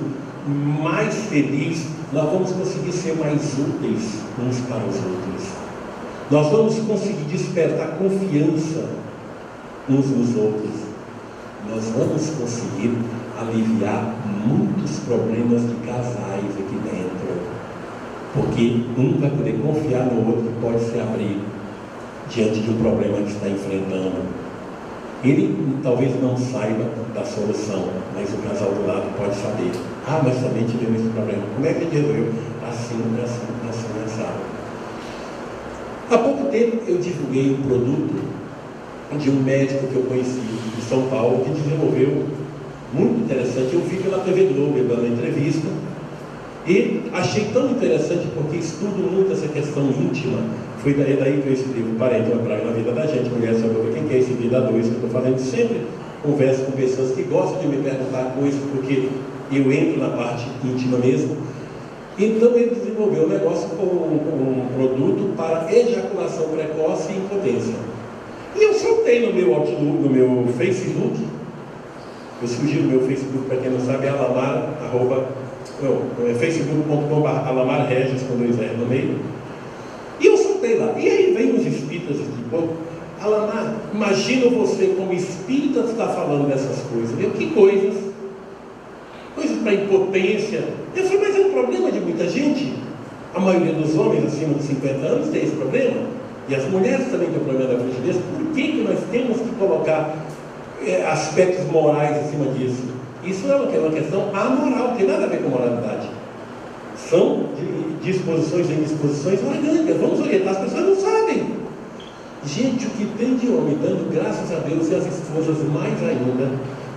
mais feliz, nós vamos conseguir ser mais úteis uns para os outros. Nós vamos conseguir despertar confiança uns nos outros. Nós vamos conseguir aliviar muitos problemas de casais aqui dentro, porque um vai poder confiar no outro que pode se abrir diante de um problema que está enfrentando. Ele talvez não saiba da solução, mas o casal do lado pode saber. Ah, mas também tivemos esse problema. Como é que ele resolveu? Assim. Há pouco tempo eu divulguei um produto de um médico que eu conheci em São Paulo, que desenvolveu muito interessante. Eu vi pela TV Globo dando entrevista e achei tão interessante porque estudo muito essa questão íntima. Foi daí que eu escrevo Parente uma Praga na Vida da Gente, Mulher Sobre Quem Quer Esse Vida 2, que eu estou fazendo sempre. Converso com pessoas que gostam de me perguntar coisas, porque eu entro na parte íntima mesmo. Então ele desenvolveu um negócio com um produto para ejaculação precoce e impotência. E eu soltei no meu Outlook, no meu Facebook. Eu sugiro no meu Facebook, para quem não sabe, é facebook.com/alamarregis com 2 R no meio. E eu soltei lá. E aí vem os espíritas de pouco. Alamar, imagina você como espírita está falando dessas coisas. Eu, que coisas? Coisas para impotência. Eu falei, mas é um problema de muita gente. A maioria dos homens acima de 50 anos tem esse problema. E as mulheres também têm o problema da frigidez. Por que nós temos que colocar aspectos morais acima disso? Isso é uma questão amoral, não tem nada a ver com moralidade. São disposições e indisposições orgânicas. Vamos orientar, as pessoas não sabem. Gente, o que tem de homem dando graças a Deus e as esposas mais ainda.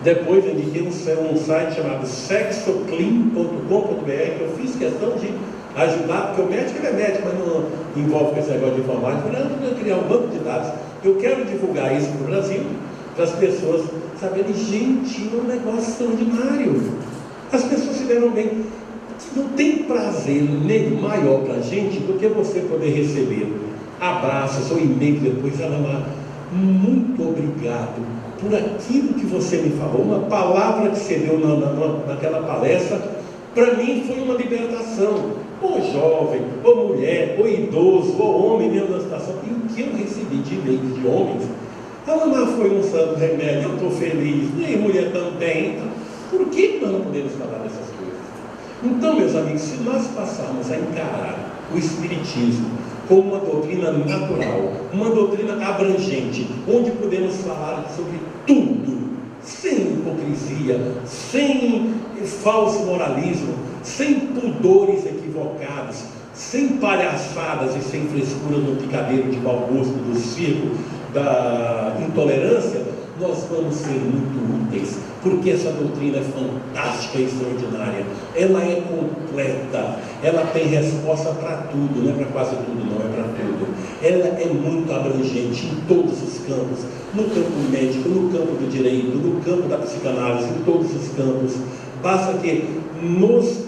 Depois eu indiquei um site chamado sexoclean.com.br, que eu fiz questão de ajudar, porque o médico ele é médico, mas não envolve com esse negócio de informática. Eu queria criar um banco de dados Eu quero divulgar isso para o Brasil, para as pessoas saberem, gente, é um negócio extraordinário. As pessoas se deram bem. Não tem prazer nem maior para a gente do que você poder receber abraços ou e-mail depois. Ana, muito obrigado por aquilo que você me falou, uma palavra que você deu naquela palestra, para mim foi uma libertação. Ou jovem, ou mulher, ou idoso, ou homem mesmo da situação. E o que eu recebi de e-mails de homens, Ana, foi um santo remédio, eu estou feliz, e aí mulher também. Então, por que nós não podemos falar dessas coisas? Então, meus amigos, se nós passarmos a encarar o Espiritismo como uma doutrina natural, uma doutrina abrangente, onde podemos falar sobre tudo, sem hipocrisia, sem falso moralismo, sem pudores equivocados, sem palhaçadas e sem frescura no picadeiro de mau gosto do circo da intolerância, nós vamos ser muito úteis, porque essa doutrina é fantástica e extraordinária, ela é completa, ela tem resposta para tudo, não é para quase tudo, não é para tudo, ela é muito abrangente em todos os campos, no campo médico, no campo do direito, no campo da psicanálise, em todos os campos. Basta que nos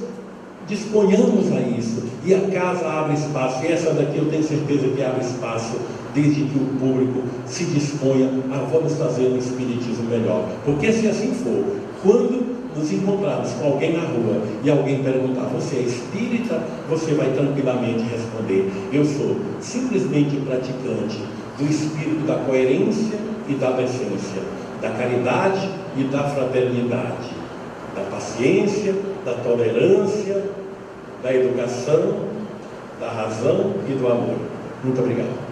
disponhamos a isso, e a casa abre espaço, e essa daqui eu tenho certeza que abre espaço, desde que o público se disponha a vamos fazer um espiritismo melhor. Porque se assim for, quando nos encontrarmos com alguém na rua e alguém perguntar, você é espírita? Você vai tranquilamente responder, eu sou simplesmente praticante do espírito da coerência e da decência, da caridade e da fraternidade, da paciência, da tolerância, da educação, da razão e do amor. Muito obrigado.